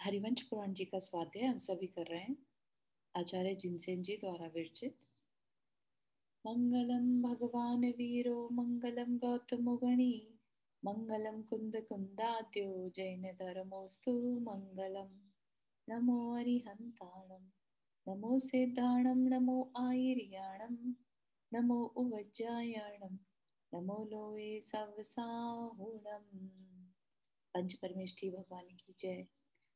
हरिवंश पुराण जी का स्वाध्याय हम सभी कर रहे हैं। आचार्य जिनसेन जी द्वारा विरचित। मंगलम भगवान वीरो मंगलम गौतम गणी मंगलम कुंद कुंदाद्यो जैन धर्मोस्तु मंगलम। नमो अरिहंताणम नमो सिद्धाणम नमो आयर्याणम नमो उवज्जायाणम नमो लोए सवसाहुणम। पंच परमेष्ठी भगवान की जय।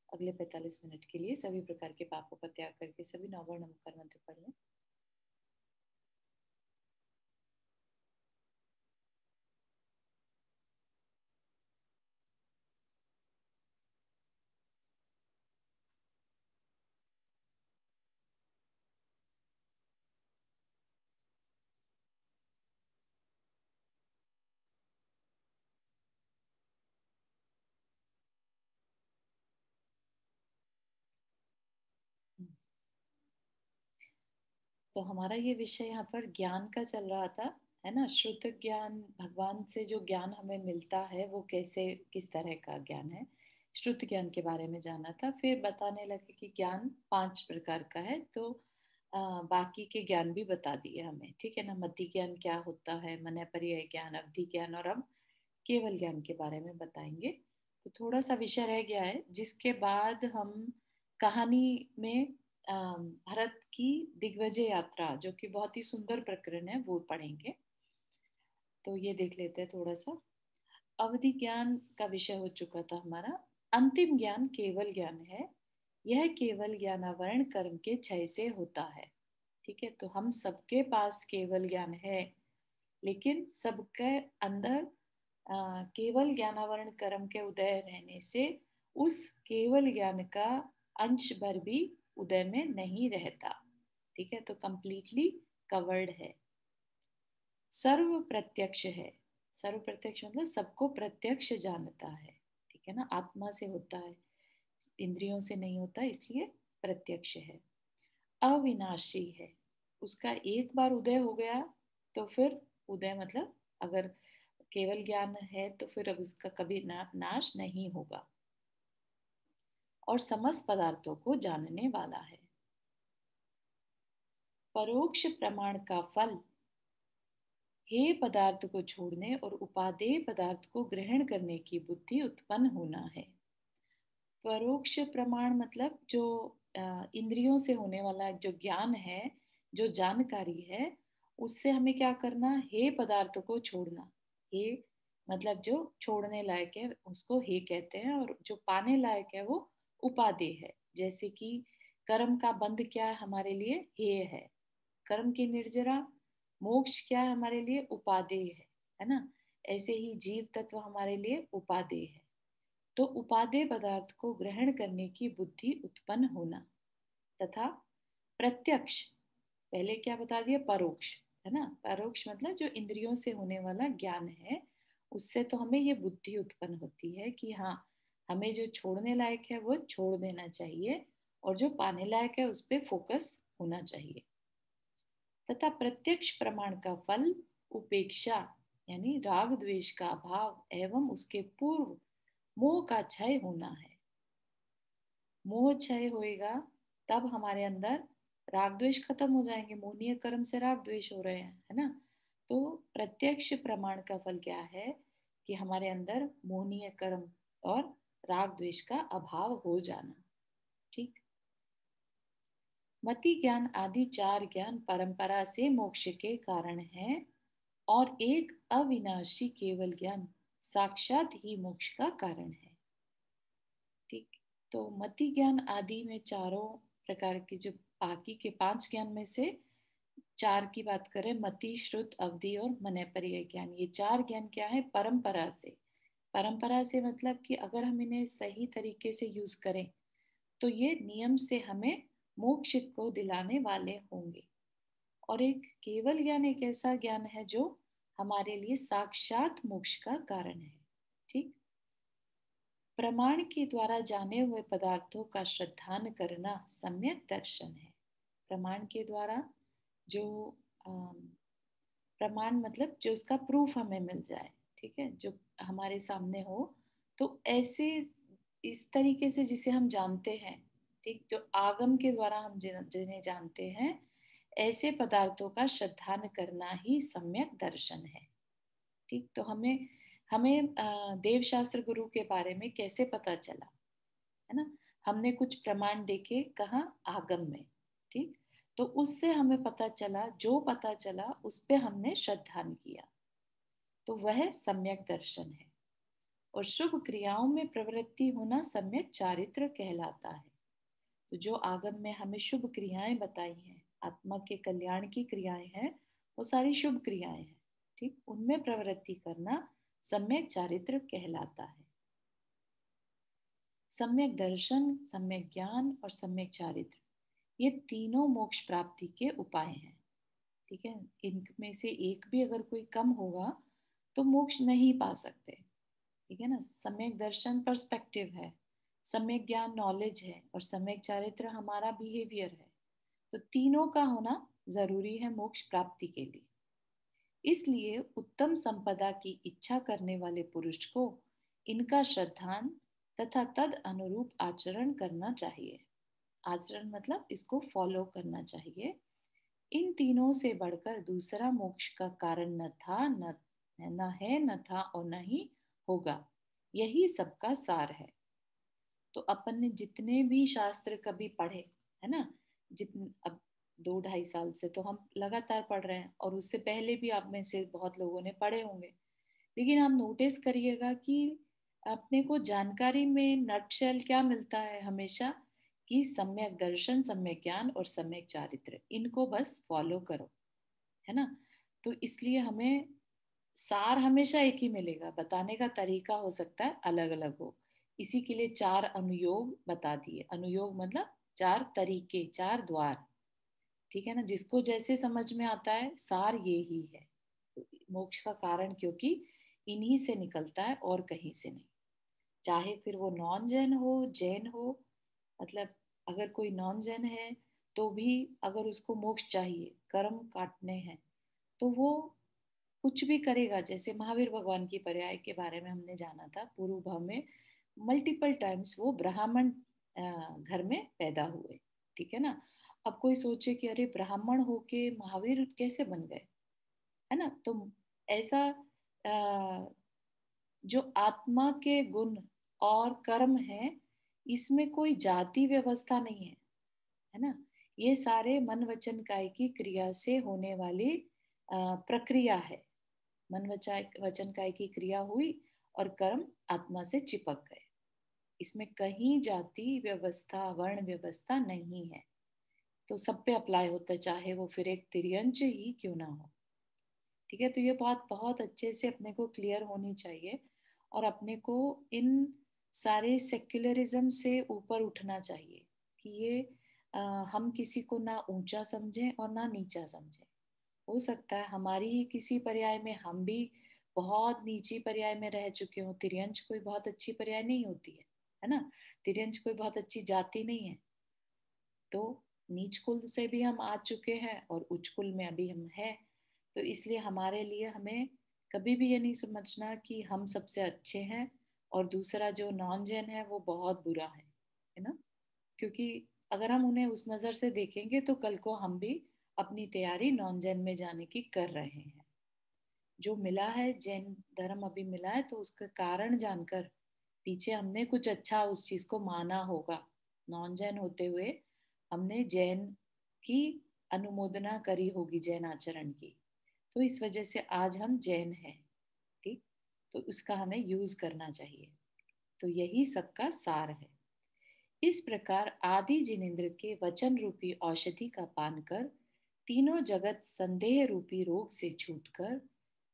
अगले 45 मिनट के लिए सभी प्रकार के पापों का त्याग करके सभी नवर्ण नमस्कार मंत्र पढ़ लें। तो हमारा ये विषय यहाँ पर ज्ञान का चल रहा था, है ना। श्रुत ज्ञान, भगवान से जो ज्ञान हमें मिलता है वो कैसे, किस तरह का ज्ञान है। श्रुत ज्ञान के बारे में जाना था। फिर बताने लगे कि ज्ञान 5 प्रकार का है। तो बाकी के ज्ञान भी बता दिए हमें, ठीक है ना। मति ज्ञान क्या होता है, मनैपर्यय ज्ञान, अवधि ज्ञान, और अब केवल ज्ञान के बारे में बताएंगे। तो थोड़ा सा विषय रह गया है, जिसके बाद हम कहानी में भारत की दिग्विजय यात्रा, जो कि बहुत ही सुंदर प्रकरण है, वो पढ़ेंगे। तो ये देख लेते हैं थोड़ा सा। अवधि ज्ञान का विषय हो चुका था हमारा। अंतिम ज्ञान केवल ज्ञान है। यह केवल ज्ञान आवरण कर्म के क्षय से होता है, ठीक है। तो हम सबके पास केवल ज्ञान है, लेकिन सबके अंदर केवल ज्ञानावरण कर्म के उदय रहने से उस केवल ज्ञान का अंश भर भी उदय में नहीं रहता, ठीक है। तो कंप्लीटली कवर्ड है। सर्व प्रत्यक्ष है। सर्व प्रत्यक्ष मतलब सबको प्रत्यक्ष जानता है, ठीक है ना। आत्मा से होता है, इंद्रियों से नहीं होता, इसलिए प्रत्यक्ष है। अविनाशी है। उसका एक बार उदय हो गया तो फिर उदय मतलब अगर केवल ज्ञान है तो फिर अब उसका कभी नाश नहीं होगा। और समस्त पदार्थों को जानने वाला है। परोक्ष प्रमाण का फल हे पदार्थ को छोड़ने और उपादेय पदार्थ को ग्रहण करने की बुद्धि उत्पन्न होना है। परोक्ष प्रमाण मतलब जो इंद्रियों से होने वाला जो ज्ञान है, जो जानकारी है, उससे हमें क्या करना, हे पदार्थ को छोड़ना। हे मतलब जो छोड़ने लायक है उसको हे कहते हैं, और जो पाने लायक है वो उपादेय है। जैसे कि कर्म का बंध क्या है हमारे लिए, हे है। कर्म की निर्जरा मोक्ष क्या है हमारे लिए, उपादेय है ना। ऐसे ही जीव तत्व हमारे लिए उपादेय है। तो उपादेय पदार्थ को ग्रहण करने की बुद्धि उत्पन्न होना, तथा प्रत्यक्ष, पहले क्या बता दिया, परोक्ष, है ना। परोक्ष मतलब जो इंद्रियों से होने वाला ज्ञान है, उससे तो हमें ये बुद्धि उत्पन्न होती है कि हाँ, हमें जो छोड़ने लायक है वो छोड़ देना चाहिए, और जो पाने लायक है उस पर फोकस होना चाहिए। तथा प्रत्यक्ष प्रमाण का फल उपेक्षा यानी राग द्वेष का अभाव एवं उसके पूर्व मोह का क्षय होना है। मोह क्षय होएगा तब हमारे अंदर राग द्वेष खत्म हो जाएंगे। मोहनीय कर्म से राग द्वेष हो रहे हैं, है ना। तो प्रत्यक्ष प्रमाण का फल क्या है कि हमारे अंदर मोहनीय कर्म और राग द्वेष का अभाव हो जाना, ठीक। मति ज्ञान आदि 4 ज्ञान परंपरा से मोक्ष के कारण है, और एक अविनाशी केवल ज्ञान साक्षात ही मोक्ष का कारण है, ठीक। तो मति ज्ञान आदि में चारों प्रकार के, जो बाकी के 5 ज्ञान में से 4 की बात करें, मति, श्रुत, अवधि और मनैपर्यय ज्ञान, ये 4 ज्ञान क्या है, परंपरा से। परंपरा से मतलब कि अगर हम इन्हें सही तरीके से यूज करें तो ये नियम से हमें मोक्ष को दिलाने वाले होंगे। और एक केवल ज्ञान एक ऐसा ज्ञान है जो हमारे लिए साक्षात मोक्ष का कारण है, ठीक। प्रमाण के द्वारा जाने हुए पदार्थों का श्रद्धान करना सम्यक दर्शन है। प्रमाण के द्वारा जो प्रमाण मतलब जो उसका प्रूफ हमें मिल जाए, ठीक है, जो हमारे सामने हो, तो ऐसे इस तरीके से जिसे हम जानते हैं, ठीक, जो आगम के द्वारा हम जिन्हें जानते हैं, ऐसे पदार्थों का श्रद्धान करना ही सम्यक दर्शन है। ठीक, तो हमें हमें देव शास्त्र गुरु के बारे में कैसे पता चला, है ना? हमने कुछ प्रमाण देखे, कहाँ? आगम में। ठीक, तो उससे हमें पता चला, जो पता चला उस पे हमने श्रद्धान किया, तो वह सम्यक दर्शन है। और शुभ क्रियाओं में प्रवृत्ति होना सम्यक चारित्र कहलाता है। तो जो आगम में हमें शुभ क्रियाएं बताई हैं, आत्मा के कल्याण की क्रियाएं हैं, वो सारी शुभ क्रियाएं हैं। ठीक, उनमें प्रवृत्ति करना सम्यक चारित्र कहलाता है। सम्यक दर्शन, सम्यक ज्ञान और सम्यक चारित्र, ये तीनों मोक्ष प्राप्ति के उपाय हैं। ठीक है, इनमें से एक भी अगर कोई कम होगा तो मोक्ष नहीं पा सकते। ठीक है ना? सम्यक दर्शन पर्सपेक्टिव है, सम्यक ज्ञान नॉलेज है, और सम्यक चारित्र हमारा बिहेवियर है। तो तीनों का होना जरूरी है मोक्ष प्राप्ति के लिए। इसलिए उत्तम संपदा की इच्छा करने वाले पुरुष को इनका श्रद्धान तथा तद अनुरूप आचरण करना चाहिए। आचरण मतलब इसको फॉलो करना चाहिए। इन तीनों से बढ़कर दूसरा मोक्ष का कारण न था, न है, न था और न ही होगा। यही सबका सार है। तो अपन ने जितने भी शास्त्र कभी पढ़े, है ना, जितने अब 2-2.5 साल से तो हम लगातार पढ़ रहे हैं, और उससे पहले भी आप में से बहुत लोगों ने पढ़े होंगे। लेकिन आप नोटिस करिएगा कि अपने को जानकारी में नटशेल क्या मिलता है हमेशा, कि सम्यक दर्शन, सम्यक ज्ञान और सम्यक चारित्र, इनको बस फॉलो करो, है ना? तो इसलिए हमें सार हमेशा एक ही मिलेगा, बताने का तरीका हो सकता है अलग अलग हो। इसी के लिए 4 अनुयोग बता दिए। अनुयोग मतलब 4 तरीके, 4 द्वार। ठीक है ना? जिसको जैसे समझ में आता है, सार ये ही है। तो मोक्ष का कारण क्योंकि इन्हीं से निकलता है और कहीं से नहीं। चाहे फिर वो नॉन जैन हो, जैन हो, मतलब अगर कोई नॉन जैन है तो भी अगर उसको मोक्ष चाहिए, कर्म काटने हैं, तो वो कुछ भी करेगा। जैसे महावीर भगवान की पर्याय के बारे में हमने जाना था पूर्व भाव में, मल्टीपल टाइम्स वो ब्राह्मण घर में पैदा हुए। ठीक है ना? अब कोई सोचे कि अरे ब्राह्मण होके महावीर कैसे बन गए, है ना? तो ऐसा जो आत्मा के गुण और कर्म है, इसमें कोई जाति व्यवस्था नहीं है ना? ये सारे मन वचन काय की क्रिया से होने वाली प्रक्रिया है। मन वचन काय की क्रिया हुई और कर्म आत्मा से चिपक गए। इसमें कहीं जाति व्यवस्था, वर्ण व्यवस्था नहीं है। तो सब पे अप्लाई होता है, चाहे वो फिर एक तिर्यंच ही क्यों ना हो। ठीक है, तो ये बात बहुत अच्छे से अपने को क्लियर होनी चाहिए, और अपने को इन सारे सेक्युलरिज्म से ऊपर उठना चाहिए कि ये हम किसी को ना ऊंचा समझें और ना नीचा समझें। हो सकता है हमारी ही किसी पर्याय में हम भी बहुत नीची पर्याय में रह चुके हों। तिर्यंच कोई बहुत अच्छी पर्याय नहीं होती है ना? तिर्यंच कोई बहुत अच्छी जाति नहीं है। तो नीच कुल से भी हम आ चुके हैं और उच्च कुल में अभी हम हैं। तो इसलिए हमारे लिए हमें कभी भी ये नहीं समझना कि हम सबसे अच्छे हैं और दूसरा जो नॉन जैन है वो बहुत बुरा है ना? क्योंकि अगर हम उन्हें उस नज़र से देखेंगे तो कल को हम भी अपनी तैयारी नॉन जैन में जाने की कर रहे हैं। जो मिला है, जैन धर्म अभी मिला है, तो उसका कारण जानकर पीछे हमने कुछ अच्छा उस चीज को माना होगा। नॉन जैन होते हुए हमने जैन की अनुमोदना करी होगी, जैन आचरण की। तो इस वजह से आज हम जैन हैं। ठीक, तो उसका हमें यूज करना चाहिए। तो यही सबका सार है। इस प्रकार आदि जिनेन्द्र के वचन रूपी औषधि का पान कर तीनों जगत संदेह रूपी रोग से छूटकर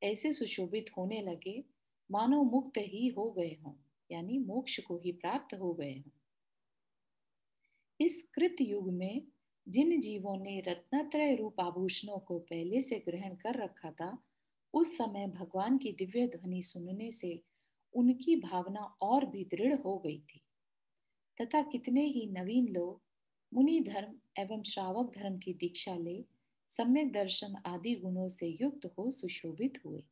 ऐसे सुशोभित होने लगे मानो मुक्त ही हो गए हों, यानी मोक्ष को ही प्राप्त हो गए हों। इस कृत युग में जिन जीवों ने रत्नत्रय रूप आभूषणों को पहले से ग्रहण कर रखा था, उस समय भगवान की दिव्य ध्वनि सुनने से उनकी भावना और भी दृढ़ हो गई थी, तथा कितने ही नवीन लोग मुनि धर्म एवं श्रावक धर्म की दीक्षा ले सम्यक दर्शन आदि गुणों से युक्त हो सुशोभित हुए।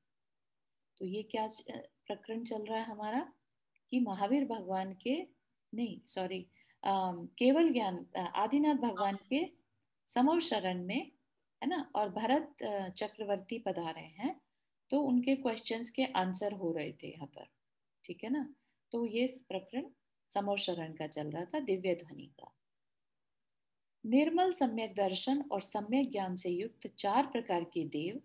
तो ये क्या प्रकरण चल रहा है हमारा, कि महावीर भगवान के नहीं सॉरी, केवल ज्ञान आदिनाथ भगवान के समो शरण में, है ना, और भरत चक्रवर्ती पधारे हैं, तो उनके क्वेश्चंस के आंसर हो रहे थे यहाँ पर, ठीक है ना। तो ये प्रकरण समो शरण का चल रहा था, दिव्य ध्वनि का। निर्मल सम्यक दर्शन और सम्यक ज्ञान से युक्त चार प्रकार के देव,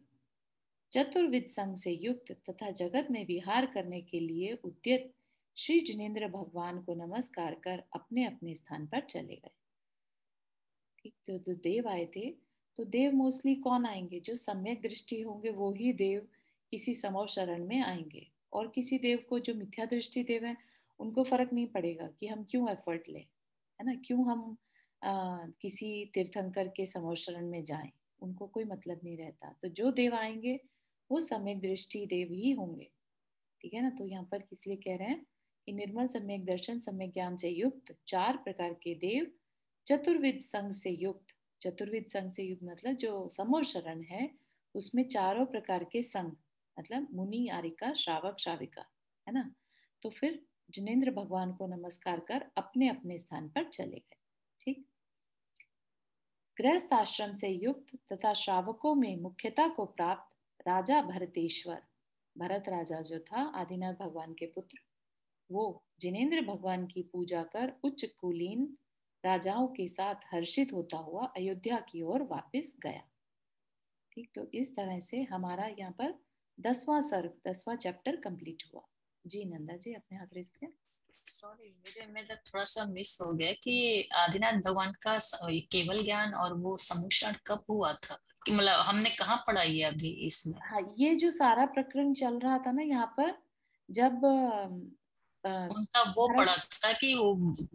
चतुर्विद संग से युक्त तथा जगत में विहार करने के लिए उद्यत श्री जिनेन्द्र भगवान को नमस्कार कर अपने अपने स्थान पर चले गए। ठीक, तो देव आए थे, तो देव मोस्टली कौन आएंगे, जो सम्यक दृष्टि होंगे वो ही देव किसी समो शरण में आएंगे। और किसी देव को जो मिथ्या दृष्टि देव है, उनको फर्क नहीं पड़ेगा कि हम क्यों एफर्ट लें, है ना, क्यों हम किसी तीर्थंकर के समो शरण में जाएं, उनको कोई मतलब नहीं रहता। तो जो देव आएंगे वो सम्यक दृष्टि देव ही होंगे, ठीक है ना। तो यहाँ पर किस लिए कह रहे हैं कि निर्मल सम्यक दर्शन सम्यक ज्ञान से युक्त चार प्रकार के देव, चतुर्विद संघ से युक्त, चतुर्विद संघ से युक्त मतलब जो समो शरण है उसमें चारों प्रकार के संघ, मतलब मुनि आरिका श्रावक श्राविका, है ना। तो फिर जिनेन्द्र भगवान को नमस्कार कर अपने अपने स्थान पर चले गए। ठीक, गृहस्थ आश्रम से युक्त तथा श्रावकों में मुख्यता को प्राप्त राजा भरतेश्वर, भरत राजा जो था आदिनाथ भगवान के पुत्र, वो जिनेन्द्र भगवान की पूजा कर उच्च कुलीन राजाओं के साथ हर्षित होता हुआ अयोध्या की ओर वापस गया। ठीक, तो इस तरह से हमारा यहाँ पर 10वां सर्ग 10वां चैप्टर कंप्लीट हुआ। जी नंदा जी, अपने हाथ रेस किया। सॉरी, मेरे में तो थोड़ा सा मिस हो गया कि आदिनाथ भगवान का केवल ज्ञान और वो सम्मुषण कब हुआ था, कि मतलब हमने कहाँ पढ़ा ये अभी इसमें। हाँ, ये जो सारा प्रकरण चल रहा था ना यहाँ पर, जब उनका वो भरत, पढ़ा था कि वो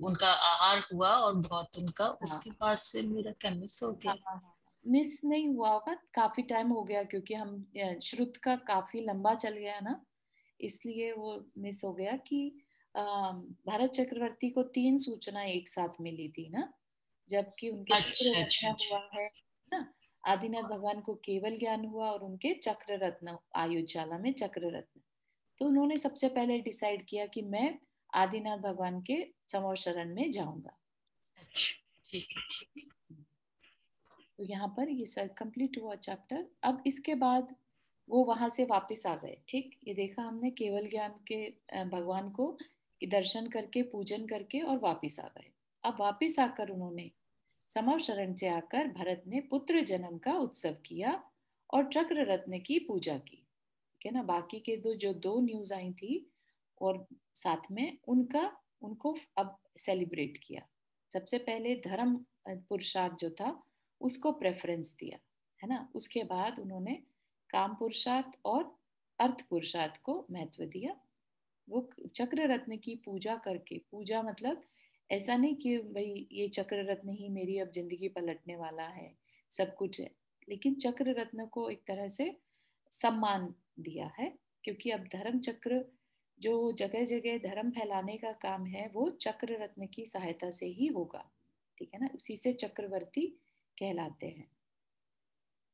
उनका आहार हुआ और बहुत उनका हाँ उसके बाद से मेरा क्या मिस हो हाँ गया। हाँ हाँ, मिस नहीं हुआ होगा, काफी टाइम हो गया क्योंकि हम श्रुत का काफी लंबा चल गया ना, इसलिए वो मिस हो गया कि भरत चक्रवर्ती को 3 सूचना एक साथ मिली थी ना, जबकि उनके पुत्र अच्छा अच्छा रत्न अच्छा। हुआ है ना। आदिनाथ भगवान को केवल ज्ञान हुआ और उनके चक्र रत्न आयुज्वाला में चक्र रत्न। तो उन्होंने सबसे पहले डिसाइड किया कि मैं आदिनाथ भगवान के समो शरण में जाऊंगा। अच्छा, ठीक है ठीक तो यहाँ पर ये सर कंप्लीट हुआ चैप्टर। अब इसके बाद वो वहां से वापस आ गए। ठीक, ये देखा हमने केवल ज्ञान के भगवान को दर्शन करके पूजन करके और वापस आ गए। अब वापस आकर उन्होंने समव शरण से आकर भरत ने पुत्र जन्म का उत्सव किया और चक्र रत्न की पूजा की। ठीक है ना, बाकी के जो दो न्यूज आई थी और साथ में उनका, उनको अब सेलिब्रेट किया। सबसे पहले धर्म पुरुषार्थ जो था उसको प्रेफरेंस दिया, है ना। उसके बाद उन्होंने काम पुरुषार्थ और अर्थ पुरुषार्थ को महत्व दिया। वो चक्र रत्न की पूजा करके, पूजा मतलब ऐसा नहीं कि भाई ये चक्र रत्न ही मेरी अब जिंदगी पलटने वाला है, सब कुछ है, लेकिन चक्र रत्न को एक तरह से सम्मान दिया है, क्योंकि अब धर्म चक्र जो जगह जगह धर्म फैलाने का काम है वो चक्र रत्न की सहायता से ही होगा। ठीक है ना, उसी से चक्रवर्ती कहलाते हैं।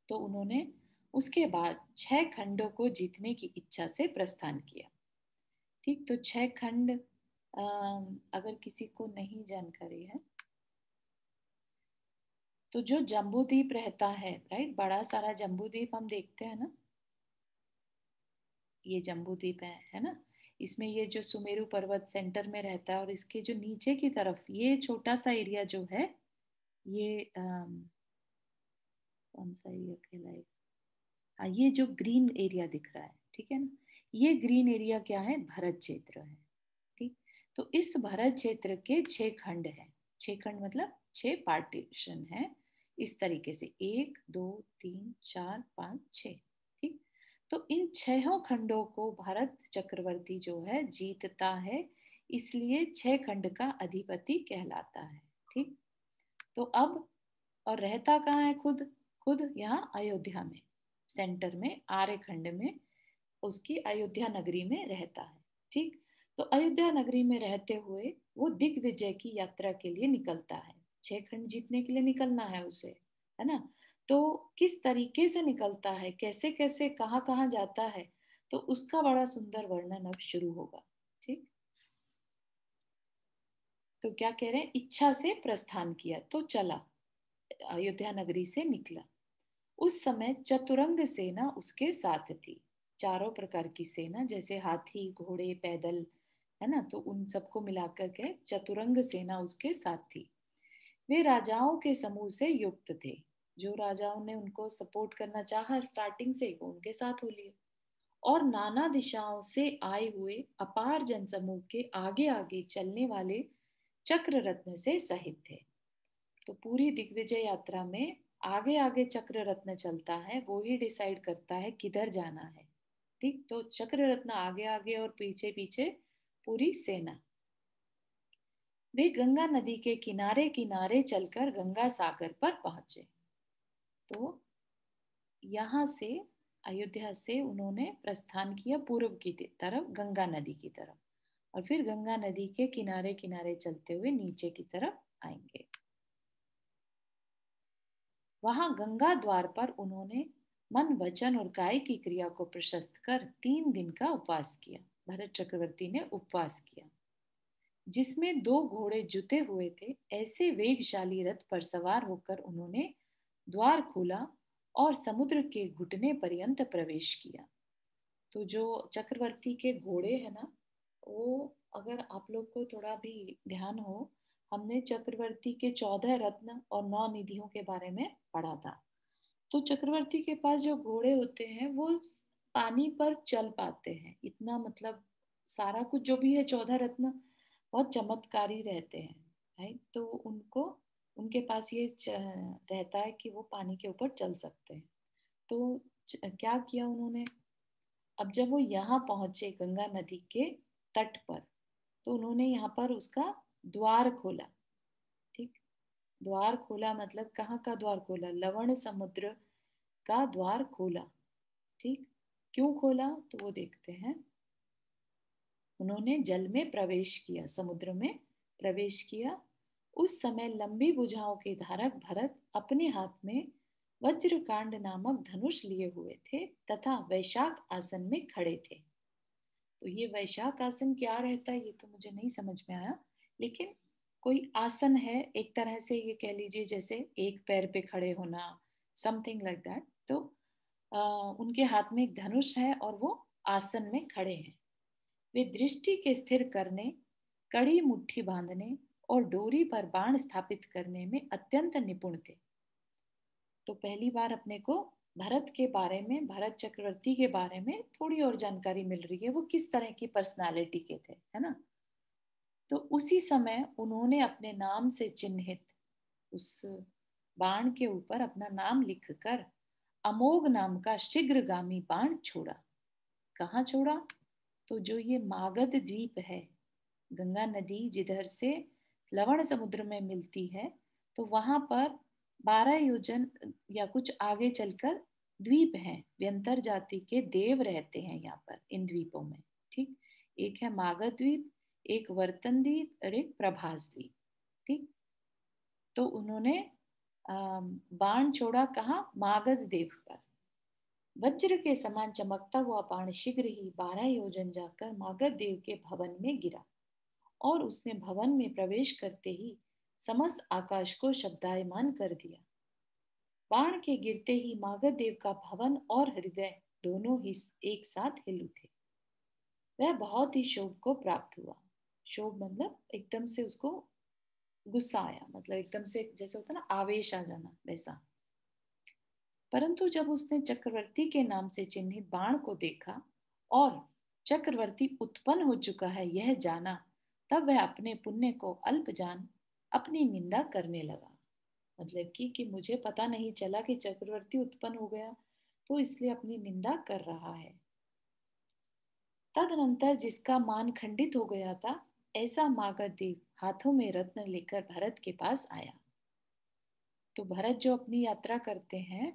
तो उन्होंने उसके बाद 6 खंडों को जीतने की इच्छा से प्रस्थान किया। ठीक, तो 6 खंड अगर किसी को नहीं जानकारी है तो जो जम्बू द्वीप रहता है, राइट, बड़ा सारा जम्बू द्वीप हम देखते हैं ना, ये जम्बू द्वीप है ना। इसमें ये जो सुमेरु पर्वत सेंटर में रहता है और इसके जो नीचे की तरफ ये छोटा सा एरिया जो है, ये कौन सा एरिया कहलाएगा, हाँ ये जो ग्रीन एरिया दिख रहा है, ठीक है ना, ये ग्रीन एरिया क्या है, भरत क्षेत्र है। ठीक, तो इस भरत क्षेत्र के 6 खंड हैं। 6 खंड मतलब 6 पार्टीशन है, इस तरीके से 1 2 3 4 5 6। ठीक, तो इन 6 खंडों को भारत चक्रवर्ती जो है जीतता है, इसलिए 6 खंड का अधिपति कहलाता है। ठीक, तो अब और रहता कहाँ है, खुद खुद यहाँ अयोध्या में, सेंटर में आर्य खंड में, उसकी अयोध्या नगरी में रहता है। ठीक, तो अयोध्या नगरी में रहते हुए वो दिग्विजय की यात्रा के लिए निकलता है। 6 खंड जीतने के लिए निकलना है उसे, है ना। तो किस तरीके से निकलता है, कैसे कैसे कहाँ कहाँ जाता है, तो उसका बड़ा सुंदर वर्णन अब शुरू होगा। ठीक, तो क्या कह रहे हैं, इच्छा से प्रस्थान किया, तो चला, अयोध्या नगरी से निकला। उस समय चतुरंग सेना उसके साथ थी, चारों प्रकार की सेना, जैसे हाथी, घोड़े, पैदल, है ना, तो उन सबको मिलाकर के चतुरंग सेना उसके साथ थी। वे राजाओं के समूह से युक्त थे, जो राजाओं ने उनको सपोर्ट करना चाहा स्टार्टिंग से, वो उनके साथ हो लिए। और नाना दिशाओं से आए हुए अपार जनसमूह के आगे आगे चलने वाले चक्र रत्न से सहित थे। तो पूरी दिग्विजय यात्रा में आगे आगे चक्र रत्न चलता है, वो ही डिसाइड करता है किधर जाना है। ठीक, तो चक्र रत्न आगे आगे और पीछे पीछे पूरी सेना। वे गंगा नदी के किनारे किनारे चलकर गंगा सागर पर पहुंचे। तो यहाँ से, अयोध्या से उन्होंने प्रस्थान किया पूर्व की तरफ, गंगा नदी की तरफ, और फिर गंगा नदी के किनारे किनारे चलते हुए नीचे की तरफ आएंगे। वहां गंगा द्वार पर उन्होंने मन, वचन और काय की क्रिया को प्रशस्त कर 3 दिन का उपवास किया। भरत चक्रवर्ती ने उपवास किया, जिसमें 2 घोड़े जुते हुए थे। ऐसे वेगशाली रथ पर सवार होकर उन्होंने द्वार खोला और समुद्र के घुटने पर्यंत प्रवेश किया। तो जो चक्रवर्ती के घोड़े हैं ना, वो, अगर आप लोग को थोड़ा भी ध्यान हो, हमने चक्रवर्ती के 14 रत्न और 9 निधियों के बारे में पढ़ा था। तो चक्रवर्ती के पास जो घोड़े होते हैं वो पानी पर चल पाते हैं, इतना मतलब सारा कुछ जो भी है, 14 रत्न बहुत चमत्कारी रहते हैं, राइट। तो उनको, उनके पास ये रहता है कि वो पानी के ऊपर चल सकते हैं। तो क्या किया उन्होंने, अब जब वो यहाँ पहुंचे गंगा नदी के तट पर, तो उन्होंने यहाँ पर उसका द्वार खोला। ठीक, द्वार खोला मतलब कहाँ का द्वार खोला, लवण समुद्र का द्वार खोला। ठीक, क्यों खोला तो वो देखते हैं। उन्होंने जल में प्रवेश किया, समुद्र में प्रवेश किया। उस समय लंबी भुजाओं के धारक भरत अपने हाथ में वज्रकांड नामक धनुष लिए हुए थे तथा वैशाख आसन में खड़े थे। तो ये वैशाख आसन क्या रहता है ये तो मुझे नहीं समझ में आया, लेकिन कोई आसन है, एक तरह से ये कह लीजिए जैसे एक पैर पे खड़े होना, समथिंग लाइक दैट। तो उनके हाथ में एक धनुष है और वो आसन में खड़े हैं। वे दृष्टि के स्थिर करने, कड़ी मुट्ठी बांधने और डोरी पर बाण स्थापित करने में अत्यंत निपुण थे। तो पहली बार अपने को भरत के बारे में, भरत चक्रवर्ती के बारे में थोड़ी और जानकारी मिल रही है, वो किस तरह की पर्सनालिटी के थे, है ना। तो उसी समय उन्होंने अपने नाम से चिन्हित उस बाण के ऊपर अपना नाम लिखकर अमोघ नाम का शीघ्रगामी बाण छोड़ा। कहाँ छोड़ा, तो जो ये मागध द्वीप है, गंगा नदी जिधर से लवण समुद्र में मिलती है, तो वहां पर 12 योजन या कुछ आगे चलकर द्वीप हैं, व्यंतर जाति के देव रहते हैं यहाँ पर इन द्वीपों में। ठीक, एक है मागध द्वीप, एक वर्तन द्वीप और एक प्रभास द्वीप। ठीक, तो उन्होंने बाण छोड़ा कहाँ, मागध देव पर। वज्र के समान चमकता हुआ बाण शीघ्र ही 12 योजन जाकर मागध देव के भवन में गिरा और उसने भवन में प्रवेश करते ही समस्त आकाश को शब्दायमान कर दिया। बाण के गिरते ही मागध देव का भवन और हृदय दोनों ही एक साथ हिल उठे। वह बहुत ही शोभ को प्राप्त हुआ। शोभ मतलब एकदम से उसको गुस्सा आया, मतलब एकदम से जैसे होता ना आवेश आ जाना, वैसा। परंतु जब उसने चक्रवर्ती के नाम से चिन्हित बाण को देखा और चक्रवर्ती उत्पन्न हो चुका है यह जाना, तब वह अपने पुण्य को अल्प जान अपनी निंदा करने लगा। मतलब कि मुझे पता नहीं चला कि चक्रवर्ती उत्पन्न हो गया, तो इसलिए अपनी निंदा कर रहा है। तदनंतर जिसका मान खंडित हो गया था, ऐसा मागध देव हाथों में रत्न लेकर भरत के पास आया। तो भरत जो अपनी यात्रा करते हैं,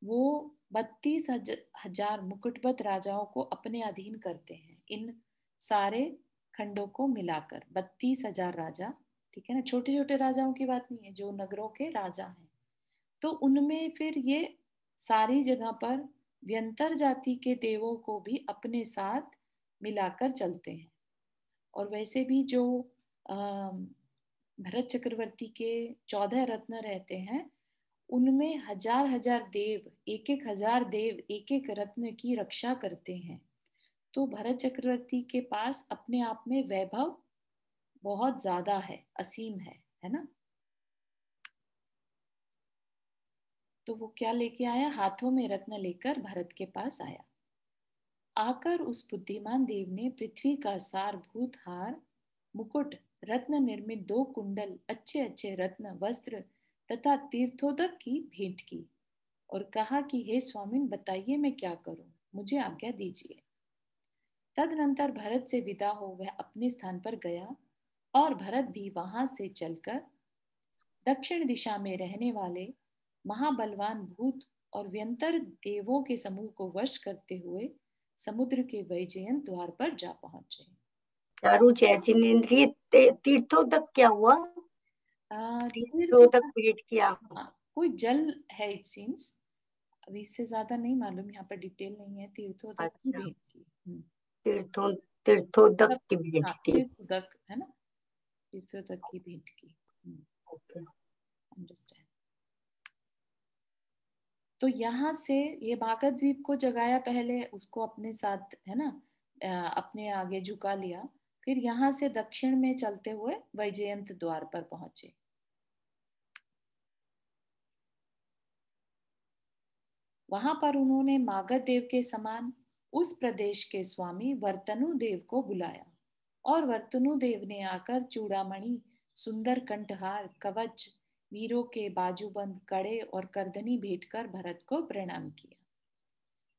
वो 32,000 मुकुटबद्ध राजाओं को अपने अधीन करते हैं, इन सारे खंडों को मिलाकर 32,000 राजा। ठीक है ना, छोटे छोटे राजाओं की बात नहीं है, जो नगरों के राजा हैं। तो उनमें फिर ये सारी जगह पर व्यंतर जाति के देवों को भी अपने साथ मिलाकर चलते हैं। और वैसे भी जो भरत चक्रवर्ती के 14 रत्न रहते हैं, उनमें हजार हजार देव, एक एक हजार देव एक एक रत्न की रक्षा करते हैं। तो भरत चक्रवर्ती के पास अपने आप में वैभव बहुत ज्यादा है, असीम है ना। तो वो क्या लेके आया, हाथों में रत्न लेकर भरत के पास आया। आकर उस बुद्धिमान देव ने पृथ्वी का सारभूत हार, मुकुट, रत्न निर्मित 2 कुंडल, अच्छे अच्छे रत्न वस्त्र तथा तीर्थोदक की भेंट की और कहा कि हे स्वामिन, बताइए मैं क्या करूं, मुझे आज्ञा दीजिए। तदनंतर भरत से विदा हो वह अपने स्थान पर गया और भरत भी वहां से चलकर दक्षिण दिशा में रहने वाले महाबलवान भूत और व्यंतर देवों के समूह को वश करते हुए समुद्र के वैजयंत द्वार पर जा पहुंचे। चारू चैतन्येन्द्रिय तीर्थोदक क्या हुआ? तीर्थोदक तीर्थोदक, भेंट किया। हाँ, कोई जल है इट सीम्स, अभी इससे ज्यादा नहीं मालूम, यहाँ पर डिटेल नहीं है। तीर्थोदक की अच्छा, भेंट की। तीर्थोदक की भेंट हाँ, थी। तीर्थोदक है ना, तीर्थोदक की भेंट की। ओके। अंडरस्टैंड। तो यहाँ से ये बागत द्वीप को जगाया, पहले उसको अपने साथ है ना, अपने आगे झुका लिया। फिर यहाँ से दक्षिण में चलते हुए वैजयंत द्वार पर पहुंचे। वहां पर उन्होंने मागध देव के समान उस प्रदेश के स्वामी वर्तनु देव को बुलाया और वर्तनु देव ने आकर चूड़ामणि, सुंदर कंठहार, कवच, वीरों के बाजूबंद, कड़े और करदनी भेंट कर भरत को प्रणाम किया।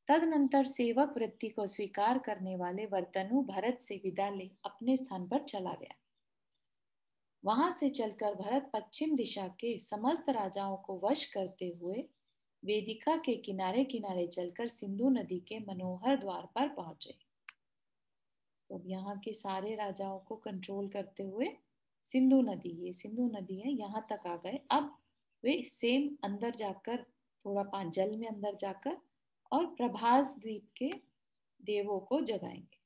तदनंतर सेवक वृत्ति को स्वीकार करने वाले वर्तनु भरत से विदा ले अपने स्थान पर चला गया। वहां से चलकर भरत पश्चिम दिशा के समस्त राजाओं को वश करते हुए वेदिका के किनारे किनारे चलकर सिंधु नदी के मनोहर द्वार पर पहुंचे। तो अब यहाँ के सारे राजाओं को कंट्रोल करते हुए सिंधु नदी, ये सिंधु नदी है, यहाँ तक आ गए। अब वे सेम अंदर जाकर, थोड़ा जल में अंदर जाकर और प्रभास द्वीप के देवों को जगाएंगे।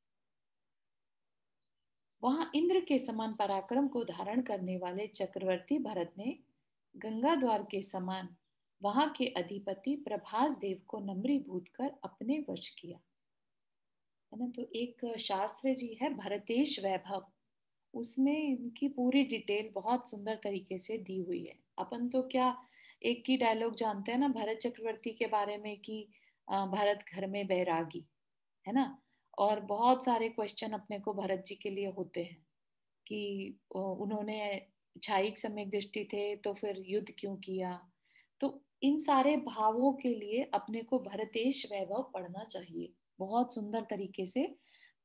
वहां इंद्र के समान पराक्रम को धारण करने वाले चक्रवर्ती भरत ने गंगा द्वार के समान वहां के अधिपति प्रभास देव को नम्रीभूत कर अपने वश किया, है ना। तो एक शास्त्र जी है भरतेश वैभव, उसमें इनकी पूरी डिटेल बहुत सुंदर तरीके से दी हुई है। अपन तो क्या एक ही डायलॉग जानते हैं ना भरत चक्रवर्ती के बारे में कि भरत घर में बैरागी, है ना। और बहुत सारे क्वेश्चन अपने को भरत जी के लिए होते हैं कि उन्होंने छायिक सम्यक दृष्टि थे तो फिर युद्ध क्यों किया। तो इन सारे भावों के लिए अपने को भरतेश वैभव पढ़ना चाहिए। बहुत सुंदर तरीके से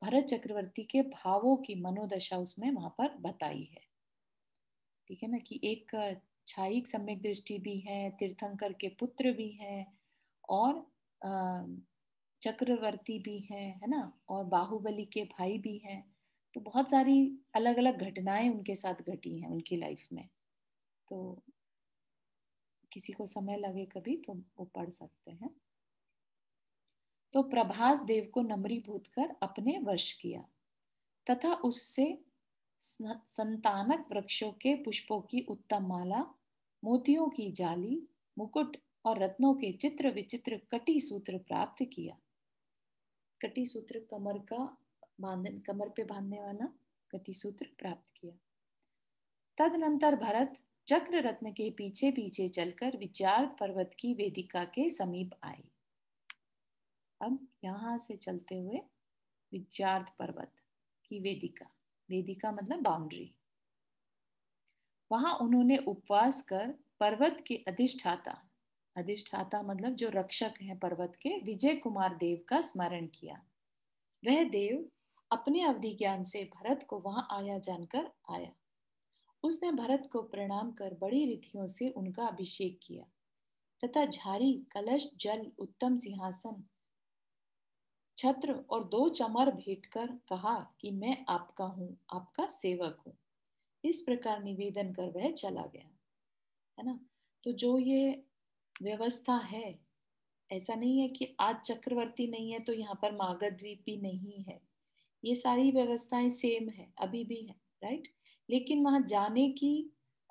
भरत चक्रवर्ती के भावों की मनोदशा उसमें वहां पर बताई है। ठीक है ना, कि एक छायिक सम्यक दृष्टि भी है, तीर्थंकर के पुत्र भी हैं और चक्रवर्ती भी हैं, है ना, और बाहुबली के भाई भी हैं। तो बहुत सारी अलग अलग घटनाएं उनके साथ घटी हैं उनकी लाइफ में। तो किसी को समय लगे कभी तो वो पढ़ सकते हैं। तो प्रभास देव को नम्रीभूत कर अपने वश किया तथा उससे संतानक वृक्षों के पुष्पों की उत्तम माला, मोतियों की जाली, मुकुट और रत्नों के चित्र विचित्र कटी सूत्र प्राप्त किया। कटी सूत्र कमर का बांधन, कमर पे बांधने वाला कटी सूत्र प्राप्त किया। तदनंतर भरत चक्र रत्न के पीछे पीछे चलकर विचार पर्वत की वेदिका के समीप आए। अब यहां से चलते हुए विचार पर्वत की वेदिका, वेदिका मतलब बाउंड्री, वहां उन्होंने उपवास कर पर्वत के अधिष्ठाता, अधिष्ठाता मतलब जो रक्षक हैं पर्वत के, विजय कुमार देव का स्मरण किया। वह देव अपने अवधि ज्ञान से भरत को वहां आया जानकर आया। उसने भरत को प्रणाम कर बड़ी रिधियों से उनका अभिषेक किया तथा झारी, कलश, जल, उत्तम सिंहासन, छत्र और 2 चमर भेंट कर कहा कि मैं आपका हूँ, आपका सेवक हूँ। इस प्रकार निवेदन कर वह चला गया, है ना। तो जो ये व्यवस्था है, ऐसा नहीं है कि आज चक्रवर्ती नहीं है तो यहाँ पर मागध द्वीप भी नहीं है। ये सारी व्यवस्थाएं सेम है, अभी भी है, राइट। लेकिन वहां जाने की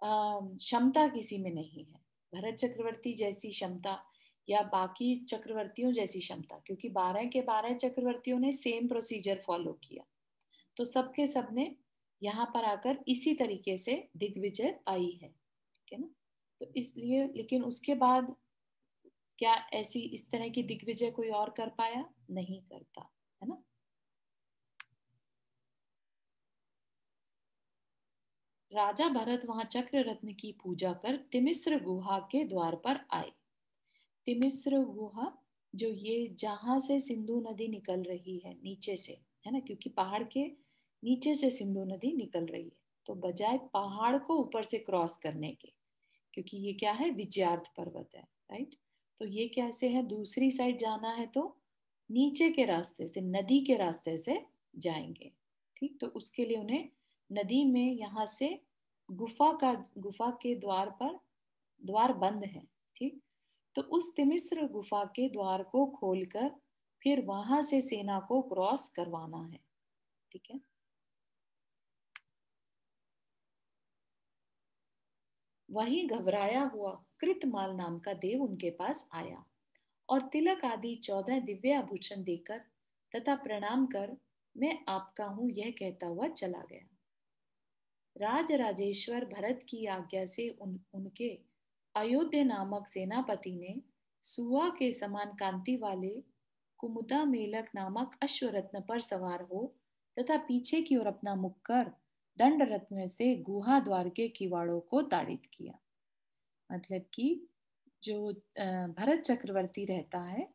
क्षमता किसी में नहीं है, भरत चक्रवर्ती जैसी क्षमता या बाकी चक्रवर्तियों जैसी क्षमता, क्योंकि 12 के 12 चक्रवर्तियों ने सेम प्रोसीजर फॉलो किया। तो सबके सब ने यहाँ पर आकर इसी तरीके से दिग्विजय पाई है, ठीक है ना। तो इसलिए, लेकिन उसके बाद क्या ऐसी इस तरह की दिग्विजय कोई और कर पाया? नहीं करता, है ना। राजा भरत वहां चक्र रत्न की पूजा कर तिमिश्र गुहा के द्वार पर आए। तिमिश्र गुहा, जो ये जहां से सिंधु नदी निकल रही है नीचे से, है ना, क्योंकि पहाड़ के नीचे से सिंधु नदी निकल रही है, तो बजाय पहाड़ को ऊपर से क्रॉस करने के, क्योंकि ये क्या है, विजयार्थ पर्वत है, राइट। तो ये कैसे है, दूसरी साइड जाना है तो नीचे के रास्ते से, नदी के रास्ते से जाएंगे, ठीक। तो उसके लिए उन्हें नदी में यहाँ से गुफा के द्वार पर, द्वार बंद है, ठीक। तो उस तिमिश्र गुफा के द्वार को खोलकर फिर वहां से सेना को क्रॉस करवाना है, ठीक है। वहीं घबराया हुआ कृतमाल नाम का देव उनके पास आया और तिलक आदि 14 दिव्य आभूषण देकर तथा प्रणाम कर मैं आपका हूं यह कहता हुआ चला गया। राज राजेश्वर भरत की आज्ञा से उनके अयोध्या नामक सेनापति ने सुआ के समान कांति वाले कुमुदा मेलक नामक अश्वरत्न पर सवार हो तथा पीछे की ओर अपना मुख कर दंड रत्न से गुहा द्वार के किवाड़ों को ताड़ित किया। मतलब कि जो भरत चक्रवर्ती रहता है,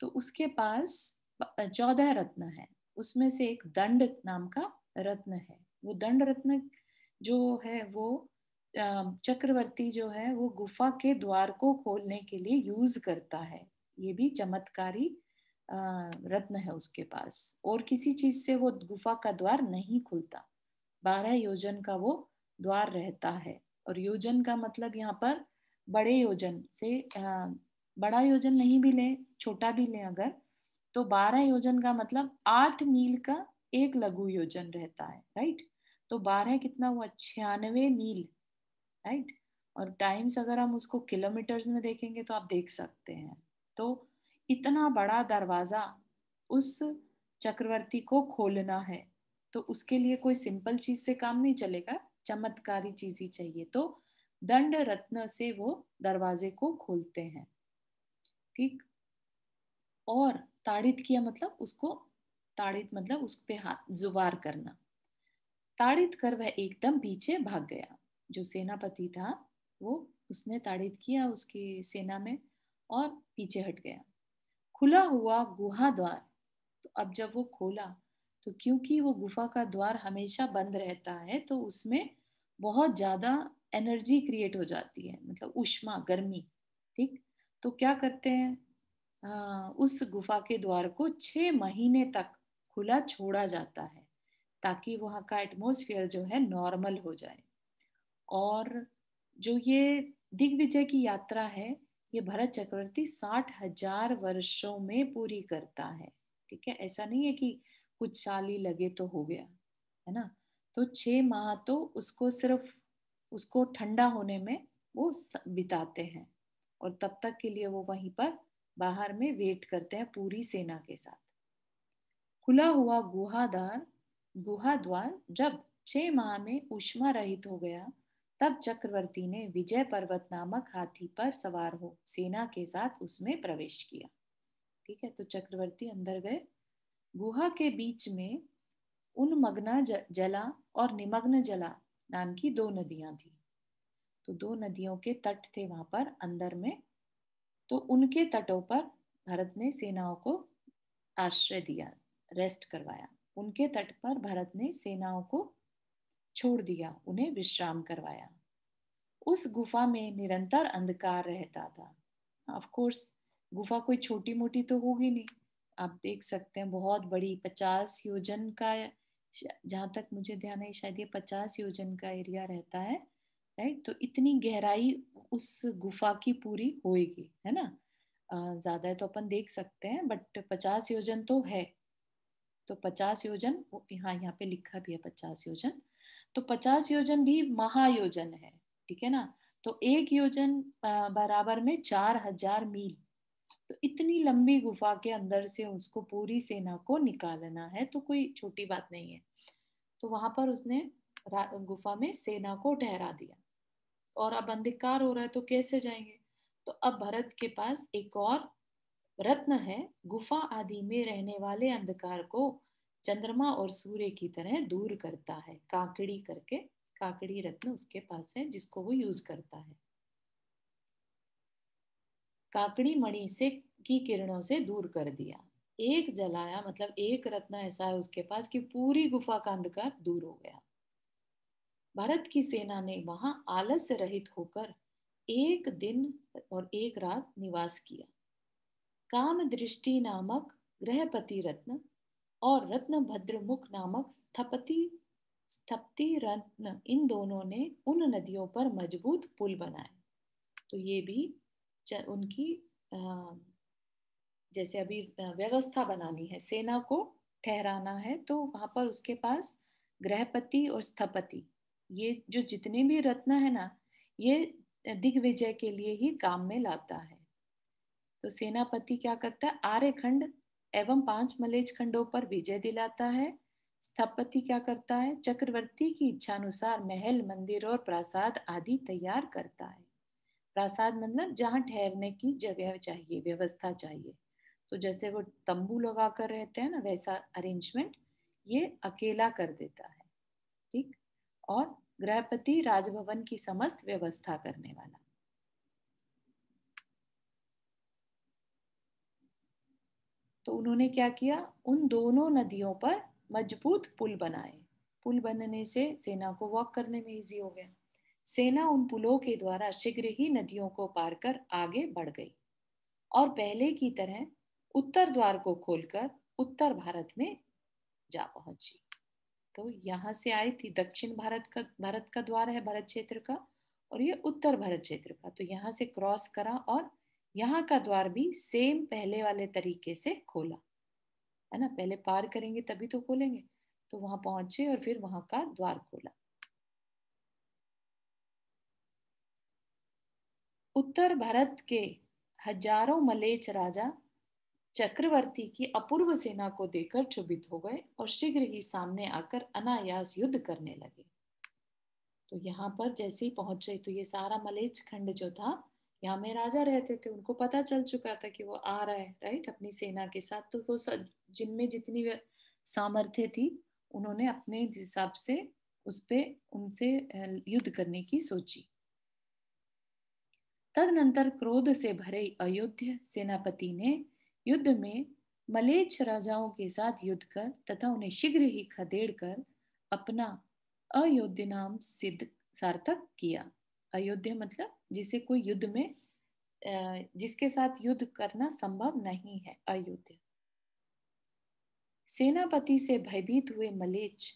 तो उसके पास 14 रत्न है, उसमें से एक दंड नाम का रत्न है। वो दंड रत्न जो है वो चक्रवर्ती जो है वो गुफा के द्वार को खोलने के लिए यूज करता है। ये भी चमत्कारी रत्न है उसके पास, और किसी चीज से वो गुफा का द्वार नहीं खुलता। 12 योजन का वो द्वार रहता है, और योजन का मतलब यहाँ पर बड़े योजन से, बड़ा योजन नहीं भी ले, छोटा भी ले अगर, तो 12 योजन का मतलब 8 मील का एक लघु योजन रहता है, राइट। तो 12 कितना हुआ, 96 मील, राइट। और टाइम्स अगर हम उसको किलोमीटर्स में देखेंगे तो आप देख सकते हैं। तो इतना बड़ा दरवाजा उस चक्रवर्ती को खोलना है, तो उसके लिए कोई सिंपल चीज से काम नहीं चलेगा, चमत्कारी चीज ही चाहिए। तो दंड रत्न से वो दरवाजे को खोलते हैं, ठीक। और ताड़ित किया मतलब उसको, ताड़ित मतलब उस पे हाथ जुवार करना। ताड़ित कर वह एकदम पीछे भाग गया। जो सेनापति था वो, उसने ताड़ित किया उसकी सेना में और पीछे हट गया। खुला हुआ गुहा द्वार, तो अब जब वो खोला, तो क्योंकि वो गुफा का द्वार हमेशा बंद रहता है, तो उसमें बहुत ज्यादा एनर्जी क्रिएट हो जाती है, मतलब उष्मा, गर्मी, ठीक। तो क्या करते हैं, उस गुफा के द्वार को 6 महीने तक खुला छोड़ा जाता है, ताकि वहाँ का एटमोसफियर जो है नॉर्मल हो जाए। और जो ये दिग्विजय की यात्रा है, ये भरत चक्रवर्ती 60,000 वर्षों में पूरी करता है, ठीक है। ऐसा नहीं है कि कुछ साल ही लगे तो हो गया, है ना। तो 6 माह तो उसको सिर्फ उसको ठंडा होने में वो बिताते हैं, और तब तक के लिए वो वहीं पर बाहर में वेट करते हैं पूरी सेना के साथ। खुला हुआ गुहा द्वार जब 6 माह में ऊष्मा रहित हो गया, तब चक्रवर्ती ने विजय पर्वत नामक हाथी पर सवार हो सेना के साथ उसमें प्रवेश किया, ठीक है। तो चक्रवर्ती अंदर गए। गुहा के बीच में उन्मग्न जला और निमग्न जला नाम की 2 नदियां थी। तो 2 नदियों के तट थे वहां पर अंदर में। तो उनके तटों पर भरत ने सेनाओं को आश्रय दिया, रेस्ट करवाया। उनके तट पर भरत ने सेनाओं को छोड़ दिया, उन्हें विश्राम करवाया। उस गुफा में निरंतर अंधकार रहता था। ऑफ कोर्स गुफा कोई छोटी मोटी तो होगी नहीं, आप देख सकते हैं बहुत बड़ी, 50 योजन का, जहां तक मुझे ध्यान है शायद ये 50 योजन का एरिया रहता है, राइट। तो इतनी गहराई उस गुफा की पूरी होएगी, है ना। ज्यादा है तो अपन देख सकते हैं, बट 50 योजन तो है। तो 50 योजन, यहाँ यहाँ पे लिखा भी है 50 योजन। तो 50 योजन भी महायोजन है, ठीक है ना। तो एक योजन बराबर में 4000 मील। तो इतनी लंबी गुफा के अंदर से उसको पूरी सेना को निकालना है, तो कोई छोटी बात नहीं है। तो वहां पर उसने गुफा में सेना को ठहरा दिया, और अब अंधकार हो रहा है तो कैसे जाएंगे। तो अब भरत के पास एक और रत्न है, गुफा आदि में रहने वाले अंधकार को चंद्रमा और सूर्य की तरह दूर करता है, काकड़ी करके, काकड़ी रत्न उसके पास है जिसको वो यूज करता है। काकड़ी मणि से की किरणों से दूर कर दिया, एक जलाया, मतलब एक रत्न ऐसा है उसके पास कि पूरी गुफा का अंधकार दूर हो गया। भारत की सेना ने वहां आलस्य रहित होकर एक दिन और एक रात निवास किया। काम दृष्टि नामक गृहपति रत्न और रत्न भद्रमुख नामक स्थपति रत्न, इन दोनों ने उन नदियों पर मजबूत पुल बनाए। तो ये भी उनकी जैसे अभी व्यवस्था बनानी है, सेना को ठहराना है, तो वहां पर उसके पास गृहपति और स्थपति, ये जो जितने भी रत्न है ना, ये दिग्विजय के लिए ही काम में लाता है। तो सेनापति क्या करता है, आर्यखंड एवं 5 मलेच्छ खंडों पर विजय दिलाता है। स्थपति क्या करता है, चक्रवर्ती की इच्छानुसार महल, मंदिर और प्रासाद आदि तैयार करता है। प्रासाद मतलब जहाँ ठहरने की जगह चाहिए, व्यवस्था चाहिए। तो जैसे वो तंबू लगा कर रहते हैं ना, वैसा अरेंजमेंट ये अकेला कर देता है, ठीक। और गृहपति राजभवन की समस्त व्यवस्था करने वाला। तो उन्होंने क्या किया, उन दोनों नदियों पर मजबूत पुल बनाए। पुल बनने से सेना को वॉक करने में इजी हो गया। सेना उन पुलों के द्वारा शीघ्र ही नदियों को पार कर आगे बढ़ गई और पहले की तरह उत्तर द्वार को खोलकर उत्तर भारत में जा पहुंची। तो यहाँ से आई थी, दक्षिण भारत का द्वार है भारत क्षेत्र का, और ये उत्तर भारत क्षेत्र का। तो यहाँ से क्रॉस करा और यहाँ का द्वार भी सेम पहले वाले तरीके से खोला, है ना। पहले पार करेंगे तभी तो खोलेंगे। तो वहां पहुंचे और फिर वहां का द्वार खोला। उत्तर भारत के हजारों मलेच्छ राजा चक्रवर्ती की अपूर्व सेना को देखकर क्षुभित हो गए और शीघ्र ही सामने आकर अनायास युद्ध करने लगे। तो यहाँ पर जैसे ही पहुंचे, तो ये सारा मलेच्छ खंड जो था, यहाँ में राजा रहते थे, उनको पता चल चुका था कि वो आ रहा है, राइट, अपनी सेना के साथ। तो वो जिनमें जितनी सामर्थ्य थी, उन्होंने अपने हिसाब से उस पे उनसे युद्ध करने की सोची। तदनंतर क्रोध से भरे अयोध्या सेनापति ने युद्ध में मलेच्छ राजाओं के साथ युद्ध कर तथा उन्हें शीघ्र ही खदेड़ कर अपना अयोध्या नाम सिद्ध सार्थक किया। अयोध्या मतलब जिसे कोई युद्ध में जिसके साथ युद्ध करना संभव नहीं है, अयोध्या। सेनापति से भयभीत हुए मलेच्छ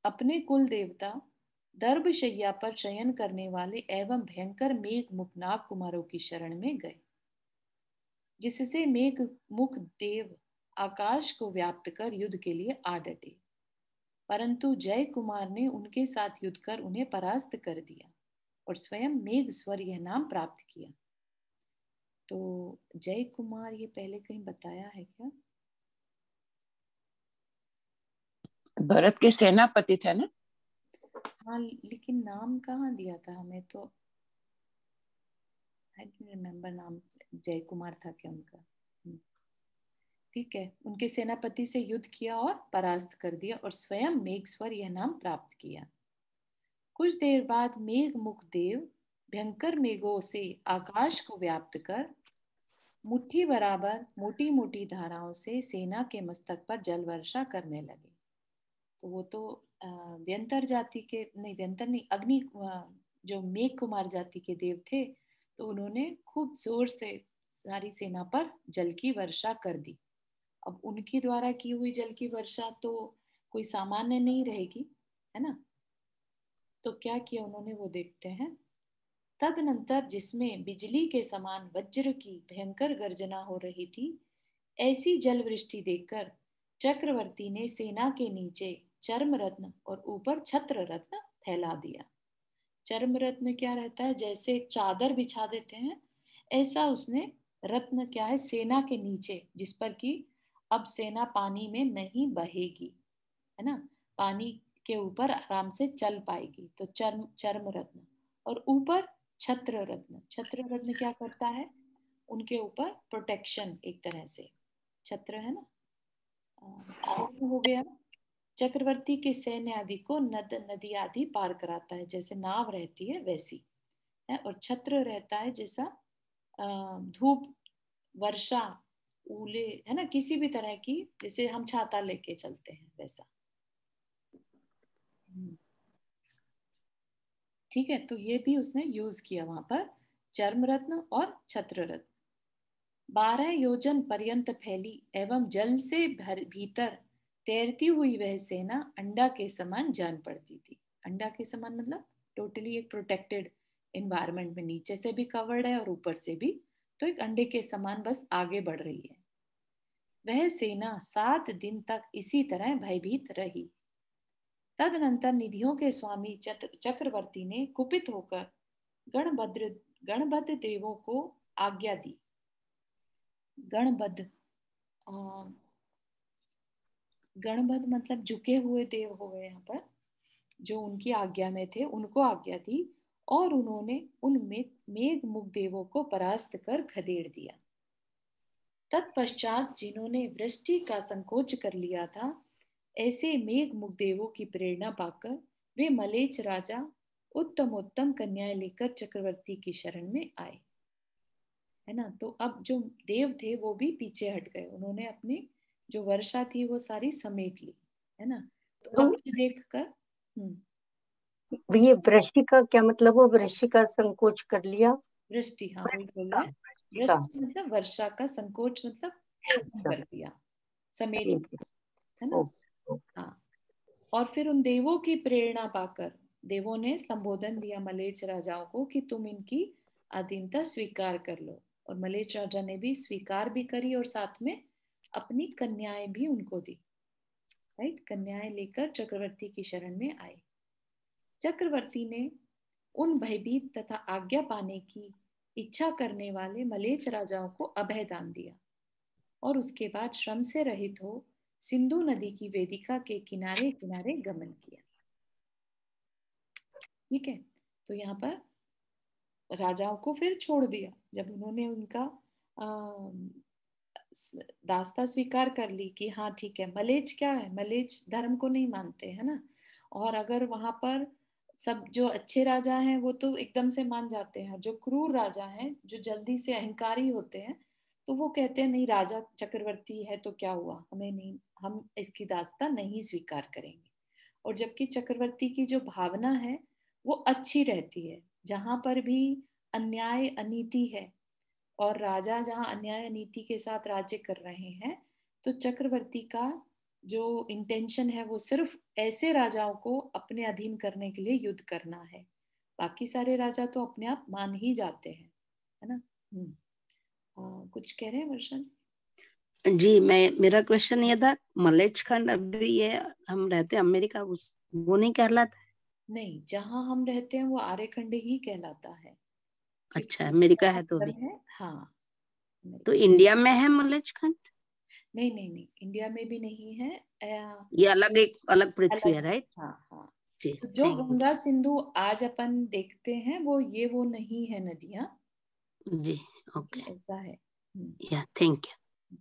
अपने कुल देवता दर्भशैया पर शयन करने वाले एवं भयंकर मेघ मुख नाग कुमारों की शरण में गए, जिससे मेघ मुख देव आकाश को व्याप्त कर युद्ध के लिए आ डटे। परंतु जय कुमार ने उनके साथ युद्ध कर उन्हें परास्त कर दिया और स्वयं मेघ स्वर यह नाम प्राप्त किया। तो जय कुमार ये पहले कहीं बताया है क्या? भरत के सेनापति थे ना? हाँ, लेकिन नाम कहाँ दिया था हमें, तो आई डोंट रिमेम्बर नाम। जय कुमार था क्या उनका? ठीक है, उनके सेनापति से युद्ध किया और परास्त कर दिया और स्वयं मेघस्वर यह नाम प्राप्त किया। कुछ देर बाद मेघ मुख देव भयंकर मेघों से आकाश को व्याप्त कर मुट्ठी बराबर मोटी मोटी धाराओं से सेना के मस्तक पर जल वर्षा करने लगे। तो वो तो व्यंतर जाति के, नहीं व्यंतर नहीं, अग्नि, जो मेघ कुमार जाति के देव थे, तो उन्होंने खूब जोर से सारी सेना पर जल की वर्षा कर दी। अब उनके द्वारा की हुई जल की वर्षा तो कोई सामान्य नहीं रहेगी, है ना। तो क्या किया उन्होंने, वो देखते हैं। तदनंतर जिसमें बिजली के समान वज्र की भयंकर गर्जना हो रही थी, ऐसी जल वृष्टि देखकर चक्रवर्ती ने सेना के नीचे चर्म रत्न और ऊपर छत्र रत्न फैला दिया। चर्म रत्न क्या रहता है, जैसे एक चादर बिछा देते हैं, ऐसा उसने रत्न क्या है सेना के नीचे, जिस पर कि अब सेना पानी में नहीं बहेगी, है ना, पानी के ऊपर आराम से चल पाएगी। तो चर्म चर्म रत्न। और ऊपर छत्र रत्न। छत्र रत्न क्या करता है, उनके ऊपर प्रोटेक्शन एक तरह से, छत्र है ना। फिर हो गया चक्रवर्ती के सैन्य आदि को नद नदी आदि पार कराता है, जैसे नाव रहती है वैसी है। और छत्र रहता है जैसा धूप, वर्षा, ओले, है ना, किसी भी तरह की, जैसे हम छाता लेके चलते हैं वैसा। ठीक है, तो ये भी उसने यूज किया वहां पर, चर्म रत्न और छत्र रत्न। 12 योजन पर्यंत फैली एवं जल से भीतर तैरती हुई वह सेना अंडा के समान जान पड़ती थी। अंडा के समान मतलब टोटली एक प्रोटेक्टेड एनवायरनमेंट में, नीचे से भी कवर्ड है और ऊपर से भी, तो एक अंडे के समान बस आगे बढ़ रही है। वह सेना 7 दिन तक इसी तरह भयभीत रही। तदनंतर निधियों के स्वामी चक्रवर्ती ने कुपित होकर गणभद्र देवों को आज्ञा दी। गणभद्र गणभद्र मतलब झुके हुए देव हो गए यहाँ पर, जो उनकी आज्ञा में थे उनको आज्ञा दी, और उन्होंने उन मेघ मुख देवों को परास्त कर खदेड़ दिया। तत्पश्चात जिन्होंने वृष्टि का संकोच कर लिया था, ऐसे मेघ मुख देवों की प्रेरणा पाकर वे मलेच्छ राजा उत्तम उत्तम कन्याएं लेकर चक्रवर्ती की शरण में आए, है ना। तो अब जो देव थे वो भी पीछे हट गए, उन्होंने अपनी जो वर्षा थी वो सारी समेट ली, है ना। तो अब ये देखकर ये वृष्टि का क्या मतलब हो, वृष्टि का संकोच कर लिया? वृष्टि, हाँ वही बोल रहे हैं। वृष्टि मतलब वर्षा का, संकोच मतलब खत्म कर दिया, समेट दिया, है ना। हाँ, और फिर उन देवों की प्रेरणा पाकर देवों ने संबोधन दिया मलेच्छ राजाओं को कि तुम इनकी अधीनता स्वीकार कर लो। और मलेच्छ राजा ने भी स्वीकार भी करी और साथ में अपनी कन्याएं भी उनको दी, राइट। कन्याएं लेकर चक्रवर्ती की शरण में आए। चक्रवर्ती ने उन भयभीत तथा आज्ञा पाने की इच्छा करने वाले मलेच्छ राजाओं को अभय दान दिया, और उसके बाद श्रम से रहित हो सिंधु नदी की वेदिका के किनारे किनारे गमन किया। ठीक है, तो यहाँ पर राजाओं को फिर छोड़ दिया जब उन्होंने उनका दास्ता स्वीकार कर ली कि हाँ ठीक है। मलेच्छ क्या है, मलेच्छ धर्म को नहीं मानते, है ना। और अगर वहां पर सब जो अच्छे राजा हैं वो तो एकदम से मान जाते हैं, जो क्रूर राजा हैं जो जल्दी से अहंकारी होते हैं, तो वो कहते हैं नहीं, राजा चक्रवर्ती है तो क्या हुआ, हमें नहीं, हम इसकी दास्ता नहीं स्वीकार करेंगे। और जबकि चक्रवर्ती की जो भावना है वो अच्छी रहती है, जहां पर भी अन्याय अनीति है और राजा जहां अन्याय नीति के साथ राज्य कर रहे हैं, तो चक्रवर्ती का जो इंटेंशन है वो सिर्फ ऐसे राजाओं को अपने अधीन करने के लिए युद्ध करना है। बाकी सारे राजा तो अपने आप मान ही जाते हैं, है ना। कुछ कह रहे हैं वर्षा जी? मेरा क्वेश्चन ये था, मलेच्छ खंड अभी ये हम रहते हैं अमेरिका, उस वो नहीं कहलाता? नहीं, जहां हम रहते हैं वो आर्यखंड ही कहलाता है। अच्छा, अमेरिका है तो भी है, हाँ। तो इंडिया में है मलेच्छ खंड? नहीं नहीं नहीं, इंडिया में भी नहीं है। ये अलग, एक अलग पृथ्वी है, राइट? हाँ हाँ। जी, तो जो गंगा सिंधु आज अपन देखते हैं वो नहीं है नदियां। जी, ओके, ऐसा है। या थैंक यू।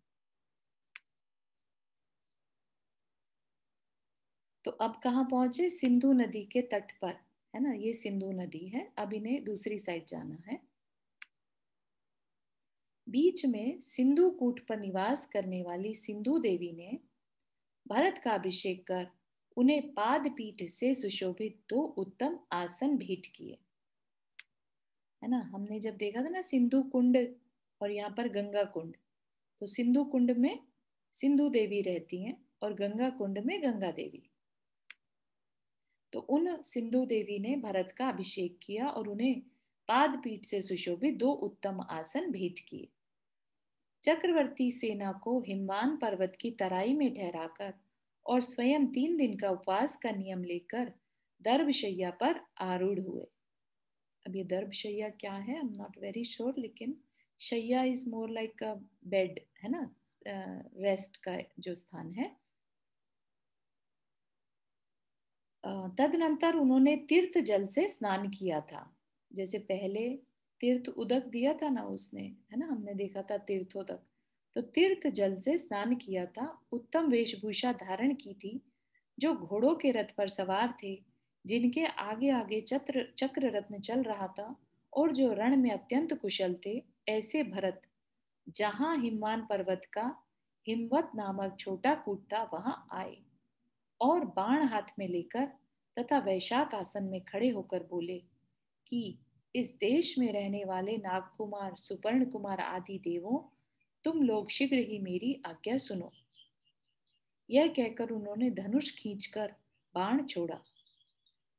तो अब कहाँ पहुंचे, सिंधु नदी के तट पर, है ना। ये सिंधु नदी है, अब इन्हें दूसरी साइड जाना है। बीच में सिंधु कूट पर निवास करने वाली सिंधु देवी ने भरत का अभिषेक कर उन्हें पाद पीठ से सुशोभित 2 उत्तम आसन भेंट किए, है ना। हमने जब देखा था ना सिंधु कुंड और यहाँ पर गंगा कुंड, तो सिंधु कुंड में सिंधु देवी रहती हैं और गंगा कुंड में गंगा देवी। तो उन सिंधु देवी ने भरत का अभिषेक किया और उन्हें पाद पीठ से सुशोभित 2 उत्तम आसन भेंट किए। चक्रवर्ती सेना को हिमवान पर्वत की तराई में ठहराकर और स्वयं 3 दिन का उपवास का नियम लेकर दर्भशैया पर आरूढ़ हुए। अब ये दर्भशैया क्या है, I am not very sure, लेकिन शैया is more like a bed, है ना, रेस्ट का जो स्थान है। तदनंतर उन्होंने तीर्थ जल से स्नान किया था। जैसे पहले तीर्थ उदक दिया था ना उसने, है ना, हमने देखा था तीर्थोदक, तो तीर्थ जल से स्नान किया था, उत्तम वेशभूषा धारण की थी, जो घोड़ों के रथ पर सवार थे, जिनके आगे आगे चक्र रत्न चल रहा था, और जो रण में अत्यंत कुशल थे, ऐसे भरत जहां हिमवान पर्वत का हिमवत नामक छोटा कूट था वहां आए, और बाण हाथ में लेकर तथा वैशाख आसन में खड़े होकर बोले कि इस देश में रहने वाले नागकुमार, सुपर्ण कुमार आदि देवों, तुम लोग शीघ्र ही मेरी आज्ञा सुनो। यह कहकर उन्होंने धनुष खींचकर बाण छोड़ा।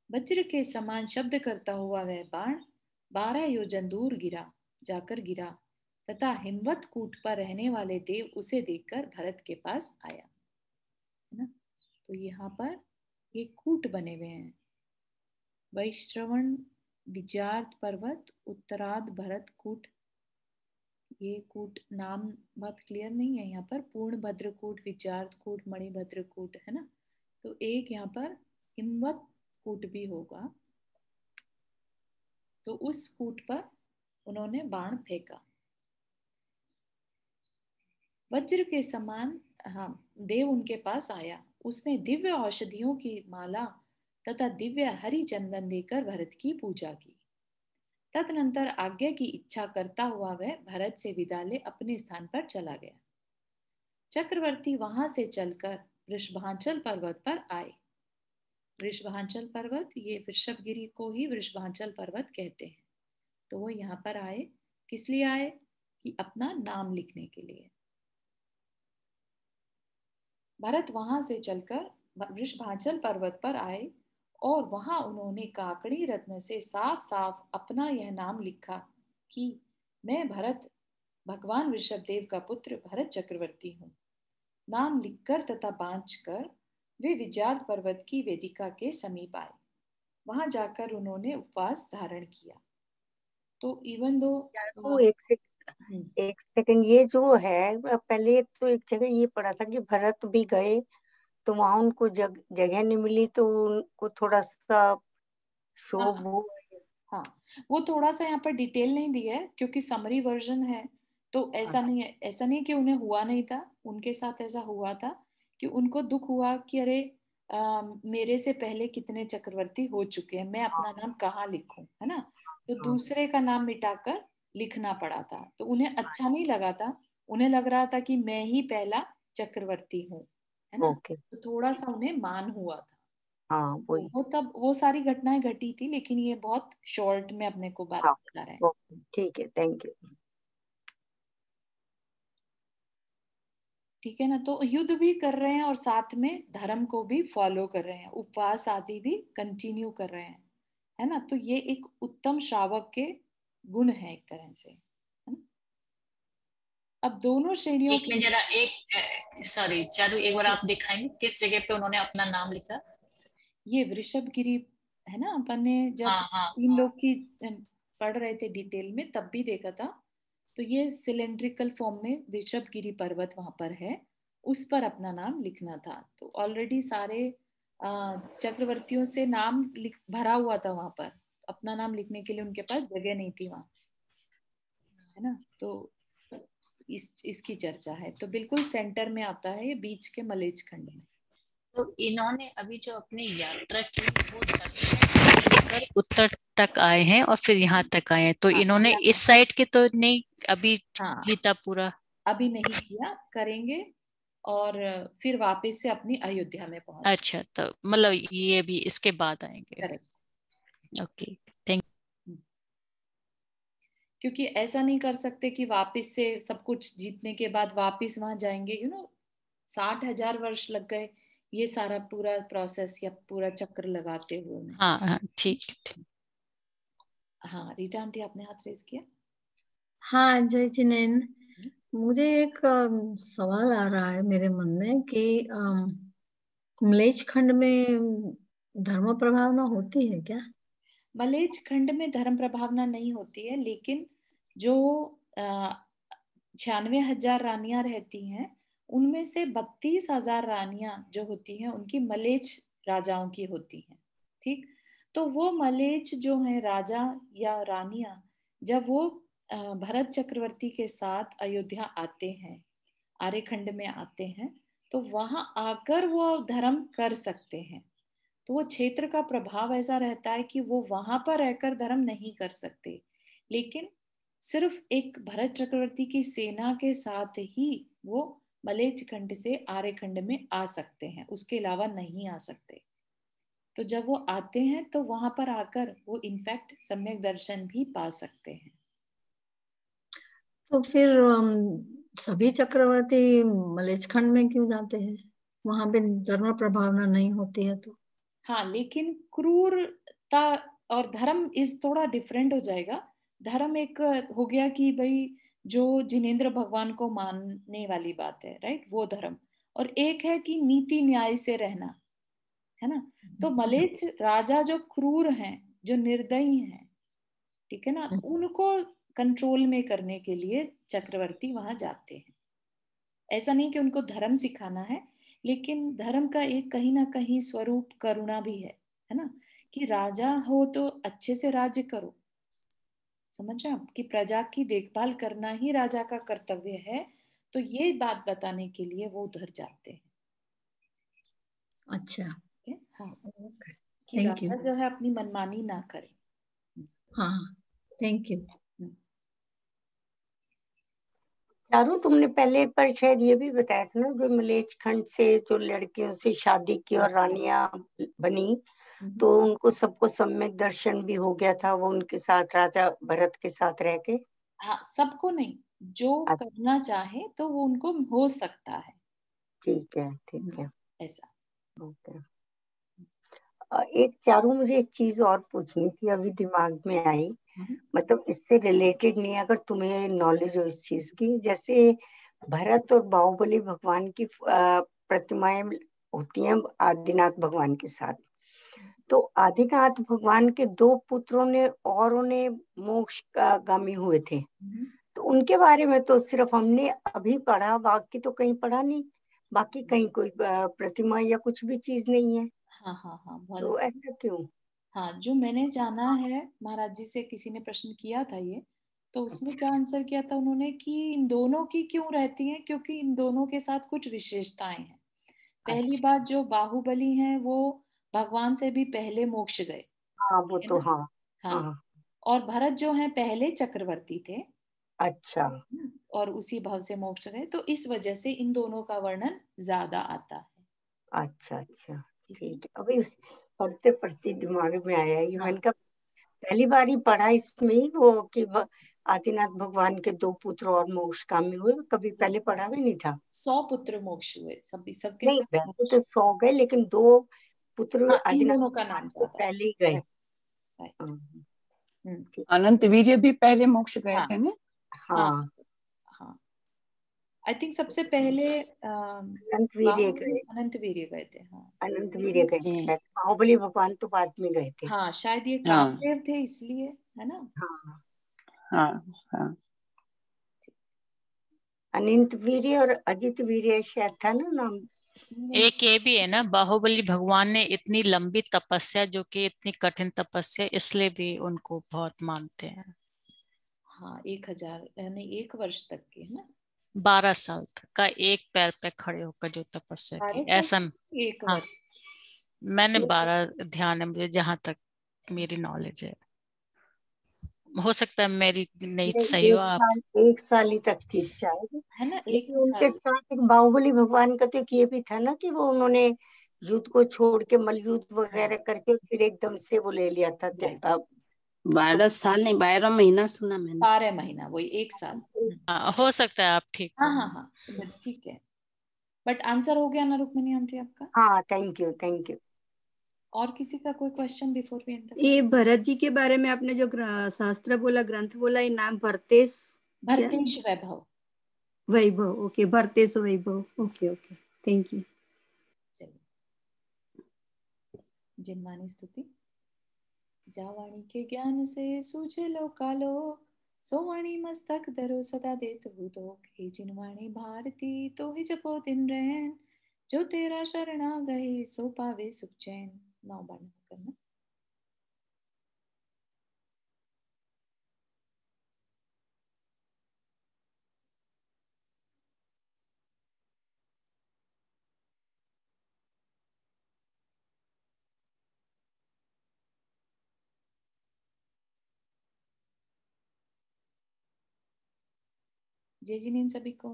वज्र के समान शब्द करता हुआ वह बाण 12 योजन दूर जाकर गिरा, तथा हिमवत कूट पर रहने वाले देव उसे देखकर भरत के पास आया, है ना। तो यहाँ पर ये कूट बने हुए हैं, वैश्रवण, विजार्द पर्वत, उत्तराद भरत कूट। ये कूट नाम बहुत क्लियर नहीं है यहाँ पर, पूर्ण भद्रकूट, विजार्द कूट, मणिभद्र कूट, है ना। तो एक यहाँ पर हिमवत कूट भी होगा, तो उस कूट पर उन्होंने बाण फेंका। वज्र के समान, हाँ, देव उनके पास आया, उसने दिव्य औषधियों की माला तथा दिव्य हरि चंदन देकर भरत की पूजा की। तदनंतर आज्ञा की इच्छा करता हुआ वह भरत से विदा ले अपने स्थान पर चला गया। चक्रवर्ती वहां से चलकर वृषभांचल पर्वत पर आए। वृषभांचल पर्वत, ये वृषभगिरी को ही वृषभांचल पर्वत कहते हैं। तो वो यहाँ पर आए, किस लिए आए, कि अपना नाम लिखने के लिए। भरत वहां से चलकर वृषभांचल पर्वत पर आए, और वहां उन्होंने काकड़ी रत्न से साफ साफ अपना यह नाम लिखा कि मैं भरत, भगवान ऋषभदेव का पुत्र भरत चक्रवर्ती हूँ। नाम लिखकर तथा बांधकर वे विजात पर्वत की वेदिका के समीप आए। वहां जाकर उन्होंने उपवास धारण किया। तो इवन दो तो एक सेकंड, ये जो है पहले तो एक जगह ये पढ़ा था कि भरत भी गए तो वहां उनको जगह नहीं मिली, तो उनको थोड़ा सा शोभ हुआ। हाँ, वो थोड़ा सा यहाँ पर डिटेल नहीं दिया है क्योंकि समरी वर्जन है, तो ऐसा नहीं है, ऐसा नहीं कि उन्हें हुआ नहीं था, उनके साथ ऐसा हुआ था कि उनको दुख हुआ कि अरे मेरे से पहले कितने चक्रवर्ती हो चुके हैं, मैं अपना नाम कहाँ लिखूं, है ना। तो दूसरे का नाम मिटाकर लिखना पड़ा था, तो उन्हें अच्छा नहीं लगा था, उन्हें लग रहा था कि मैं ही पहला चक्रवर्ती हूँ, है ना। तो थोड़ा सा उन्हें मान हुआ था। हाँ, वो तब वो सारी घटनाएं घटी थी, लेकिन ये बहुत शॉर्ट में अपने को बात बता रहे हैं। ठीक है, थैंक यू। ठीक है ना, तो युद्ध भी कर रहे हैं और साथ में धर्म को भी फॉलो कर रहे हैं, उपवास आदि भी कंटिन्यू कर रहे हैं, है ना। तो ये एक उत्तम श्रावक के गुण है एक तरह से, है ना? अब दोनों श्रेणियों एक में जरा एक सॉरी चारू, एक बार आप दिखाएंगे किस जगह पे उन्होंने अपना नाम लिखा। ये वृषभगिरी है ना, अपन ने जब इन लोग की पढ़ रहे थे डिटेल में तब भी देखा था। तो ये सिलेंड्रिकल फॉर्म में वृषभगिरी पर्वत वहां पर है, उस पर अपना नाम लिखना था। तो ऑलरेडी सारे चक्रवर्तियों से नाम भरा हुआ था वहां पर, अपना नाम लिखने के लिए उनके पास जगह नहीं थी वहां, है ना। तो इसकी चर्चा है, तो बिल्कुल सेंटर में आता है ये, बीच के मलेच खंड में। तो इन्होंने अभी जो अपनी यात्रा की वो दक्षिण से लेकर उत्तर तक आए हैं और फिर यहाँ तक आए हैं, तो इन्होंने इस साइड के तो नहीं अभी गीता पूरा अभी नहीं किया, करेंगे और फिर वापस से अपनी अयोध्या में पहुंच। अच्छा, तो मतलब ये भी इसके बाद आएंगे। Correct, okay, thank. क्योंकि ऐसा नहीं कर सकते कि वापस से सब कुछ जीतने के बाद वापस वहां जाएंगे, 60,000 वर्ष लग गए ये सारा पूरा प्रोसेस या पूरा चक्र लगाते हुए। हाँ, ठीक। हाँ, रीटा आंटी आपने हाथ रेज किया। हाँ, जय जिनेन, मुझे एक सवाल आ रहा है मेरे मन में कि मलेच खंड में धर्म प्रभावना होती है क्या? मलेच्छ खंड में धर्म प्रभावना नहीं होती है, लेकिन जो 96,000 रानियां रहती हैं उनमें से 32,000 रानियां जो होती हैं उनकी मलेच्छ राजाओं की होती हैं। ठीक, तो वो मलेच्छ जो है राजा या रानियां, जब वो भरत चक्रवर्ती के साथ अयोध्या आते हैं, आर्यखंड में आते हैं, तो वहां आकर वो धर्म कर सकते हैं। तो वो क्षेत्र का प्रभाव ऐसा रहता है कि वो वहां पर रहकर धर्म नहीं कर सकते, लेकिन सिर्फ एक भरत चक्रवर्ती की सेना के साथ ही वो मलेच्छ खंड से आर्यखंड में आ सकते हैं, उसके अलावा नहीं आ सकते। तो जब वो आते हैं तो वहां पर आकर वो इनफैक्ट सम्यक दर्शन भी पा सकते हैं। तो फिर सभी चक्रवर्ती मलेच्छ खंड में क्यों जाते हैं? वहां पे धर्म प्रभावना नहीं होती है तो? हाँ, लेकिन क्रूरता और धर्म इस थोड़ा डिफरेंट हो जाएगा। धर्म एक हो गया कि भाई जो जिनेंद्र भगवान को मानने वाली बात है, राइट, वो धर्म। और एक है कि नीति न्याय से रहना, है ना। तो मलेच्छ राजा जो क्रूर हैं, जो निर्दयी हैं, ठीक है ना, उनको कंट्रोल में करने के लिए चक्रवर्ती वहां जाते हैं। ऐसा नहीं कि उनको धर्म सिखाना है, लेकिन धर्म का एक कहीं ना कहीं स्वरूप करुणा भी है ना, कि राजा हो तो अच्छे से राज्य करो, समझ रहे हैं आप, कि प्रजा की देखभाल करना ही राजा का कर्तव्य है। तो ये बात बताने के लिए वो उधर जाते हैं। अच्छा, हाँ, कि थैंक यू। राजा जो है अपनी मनमानी ना करे। हाँ, थैंक यू। चारू, तुमने पहले एक बार शायद ये भी बताया था ना, जो मलेच्छ खंड से जो लड़कियों से शादी की और रानियां बनी, तो उनको सबको सम्यक दर्शन भी हो गया था, वो उनके साथ राजा भरत के साथ रह के। हाँ, सबको नहीं, जो करना चाहे तो वो उनको हो सकता है। ठीक है, ठीक है, ऐसा। ओके। एक चारू, मुझे एक चीज और पूछनी थी, अभी दिमाग में आई, मतलब इससे रिलेटेड नहीं, अगर तुम्हें नॉलेज हो इस चीज की। जैसे भरत और बाहुबली भगवान की प्रतिमाएं होती हैं आदिनाथ भगवान के साथ, तो आदिनाथ भगवान के 2 पुत्रों ने और उन्हें मोक्ष गामी हुए थे, तो उनके बारे में तो सिर्फ हमने अभी पढ़ा, बाकी तो कहीं पढ़ा नहीं, बाकी कहीं कोई प्रतिमा या कुछ भी चीज नहीं है। हाँ हाँ हाँ, तो ऐसा क्यों? हाँ, जो मैंने जाना है, महाराज जी से किसी ने प्रश्न किया था ये, तो उसमें क्या आंसर किया था उन्होंने कि इन दोनों की क्यों रहती हैं, क्योंकि इन दोनों के साथ कुछ विशेषताएं हैं। पहली बात, जो बाहुबली हैं वो भगवान से भी पहले मोक्ष गए। हाँ, वो तो हाँ, हाँ। और भरत जो है पहले चक्रवर्ती थे। अच्छा। और उसी भाव से मोक्ष गए, तो इस वजह से इन दोनों का वर्णन ज्यादा आता है। अच्छा अच्छा, ठीक है। अभी पढ़ते पढ़ते दिमाग में आया ये। मैंने कहा पहली बार ही पढ़ा इसमें वो कि आदिनाथ भगवान के 2 पुत्र और मोक्षकामी हुए, कभी पहले पढ़ा भी नहीं था। 100 पुत्र मोक्ष हुए, सबके नहीं, सब वैसे तो 100 गए, लेकिन 2 पुत्र इन आदिनाथ दोनों का भगवान नाम से ज्यादा पहले ही गए। अनंत वीर्य भी पहले मोक्ष गए हाँ, थे ना? हाँ, हाँ, आई थिंक सबसे पहले अनंत वीर्य गए, अनंत वीर्य गए थे। हाँ, अनंत वीर्य गए, बाहुबली भगवान तो बाद में गए थे। हाँ, शायद ये हाँ कामदेव थे इसलिए, है ना। हाँ हाँ हाँ, अनंत वीर्य और अजित वीर्य शायद था ना नाम। एक ये भी है ना, बाहुबली भगवान ने इतनी लंबी तपस्या, जो कि इतनी कठिन तपस्या, इसलिए भी उनको बहुत मानते हैं। हाँ, 1000 यानी 1 वर्ष तक की, है ना। 12 साल तक का एक पैर पे खड़े होकर जो तपस्या की, 12 ऐसा। साल 1 हाँ, वर्ष। मैंने 12 ध्यान है मुझे, जहां तक मेरी नॉलेज है। हो सकता है मेरी नहीं सही हो आप। 1 साल ही तक थी शायद। है ना, 1 लेकिन उनके साल। साथ एक बाहुबली भगवान का तो एक ये भी था ना कि वो उन्होंने युद्ध को छोड़ के मल युद्ध वगैरह करके फिर एकदम से वो ले लिया था। 12 साल नहीं, 12 महीना सुना मैंने। 12 महीना, वही 1 साल। हो सकता है आप ठीक हाँ हो। हाँ हाँ, ठीक है। बट आंसर हो गया ना रुक्मिणी आंटी आपका? हाँ, थैंक यू, थैंक यू। और किसी का कोई क्वेश्चन बिफोर वी एंड? ये भरत जी के बारे में आपने जो शास्त्र बोला, ग्रंथ बोला, ये नाम Bharatesh, Bharatesh Vaibhav. Vaibhav, okay, Bharatesh Vaibhav, okay okay, thank you. चलिए। जिनवाणी स्तुति। जावाणी के ज्ञान से सूझे लो कालो, सोवाणी मस्तक धरो सदा देत भूतो। हे जिनवाणी भारती तो ही जपो दिन रैन, जो तेरा शरणा गए सो पावे सुख चैन। 9 बार करना। जय जिनेन सभी को।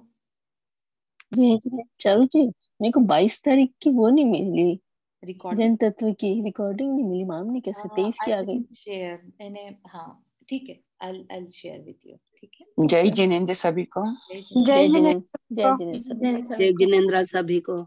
चारू जी, मेरे को 22 तारीख की वो नहीं मिली, रिकॉर्डिंग जन तत्व की रिकॉर्डिंग नहीं मिली। मैम ने कैसे 23 की आ गई? शेयर मैंने, हाँ ठीक है, I'll share with you, ठीक है। जय जिनेंद्र सभी को। जय जिनेंद्र, जय जिनेंद्र सभी को। जय जिनेंद्र सभी को।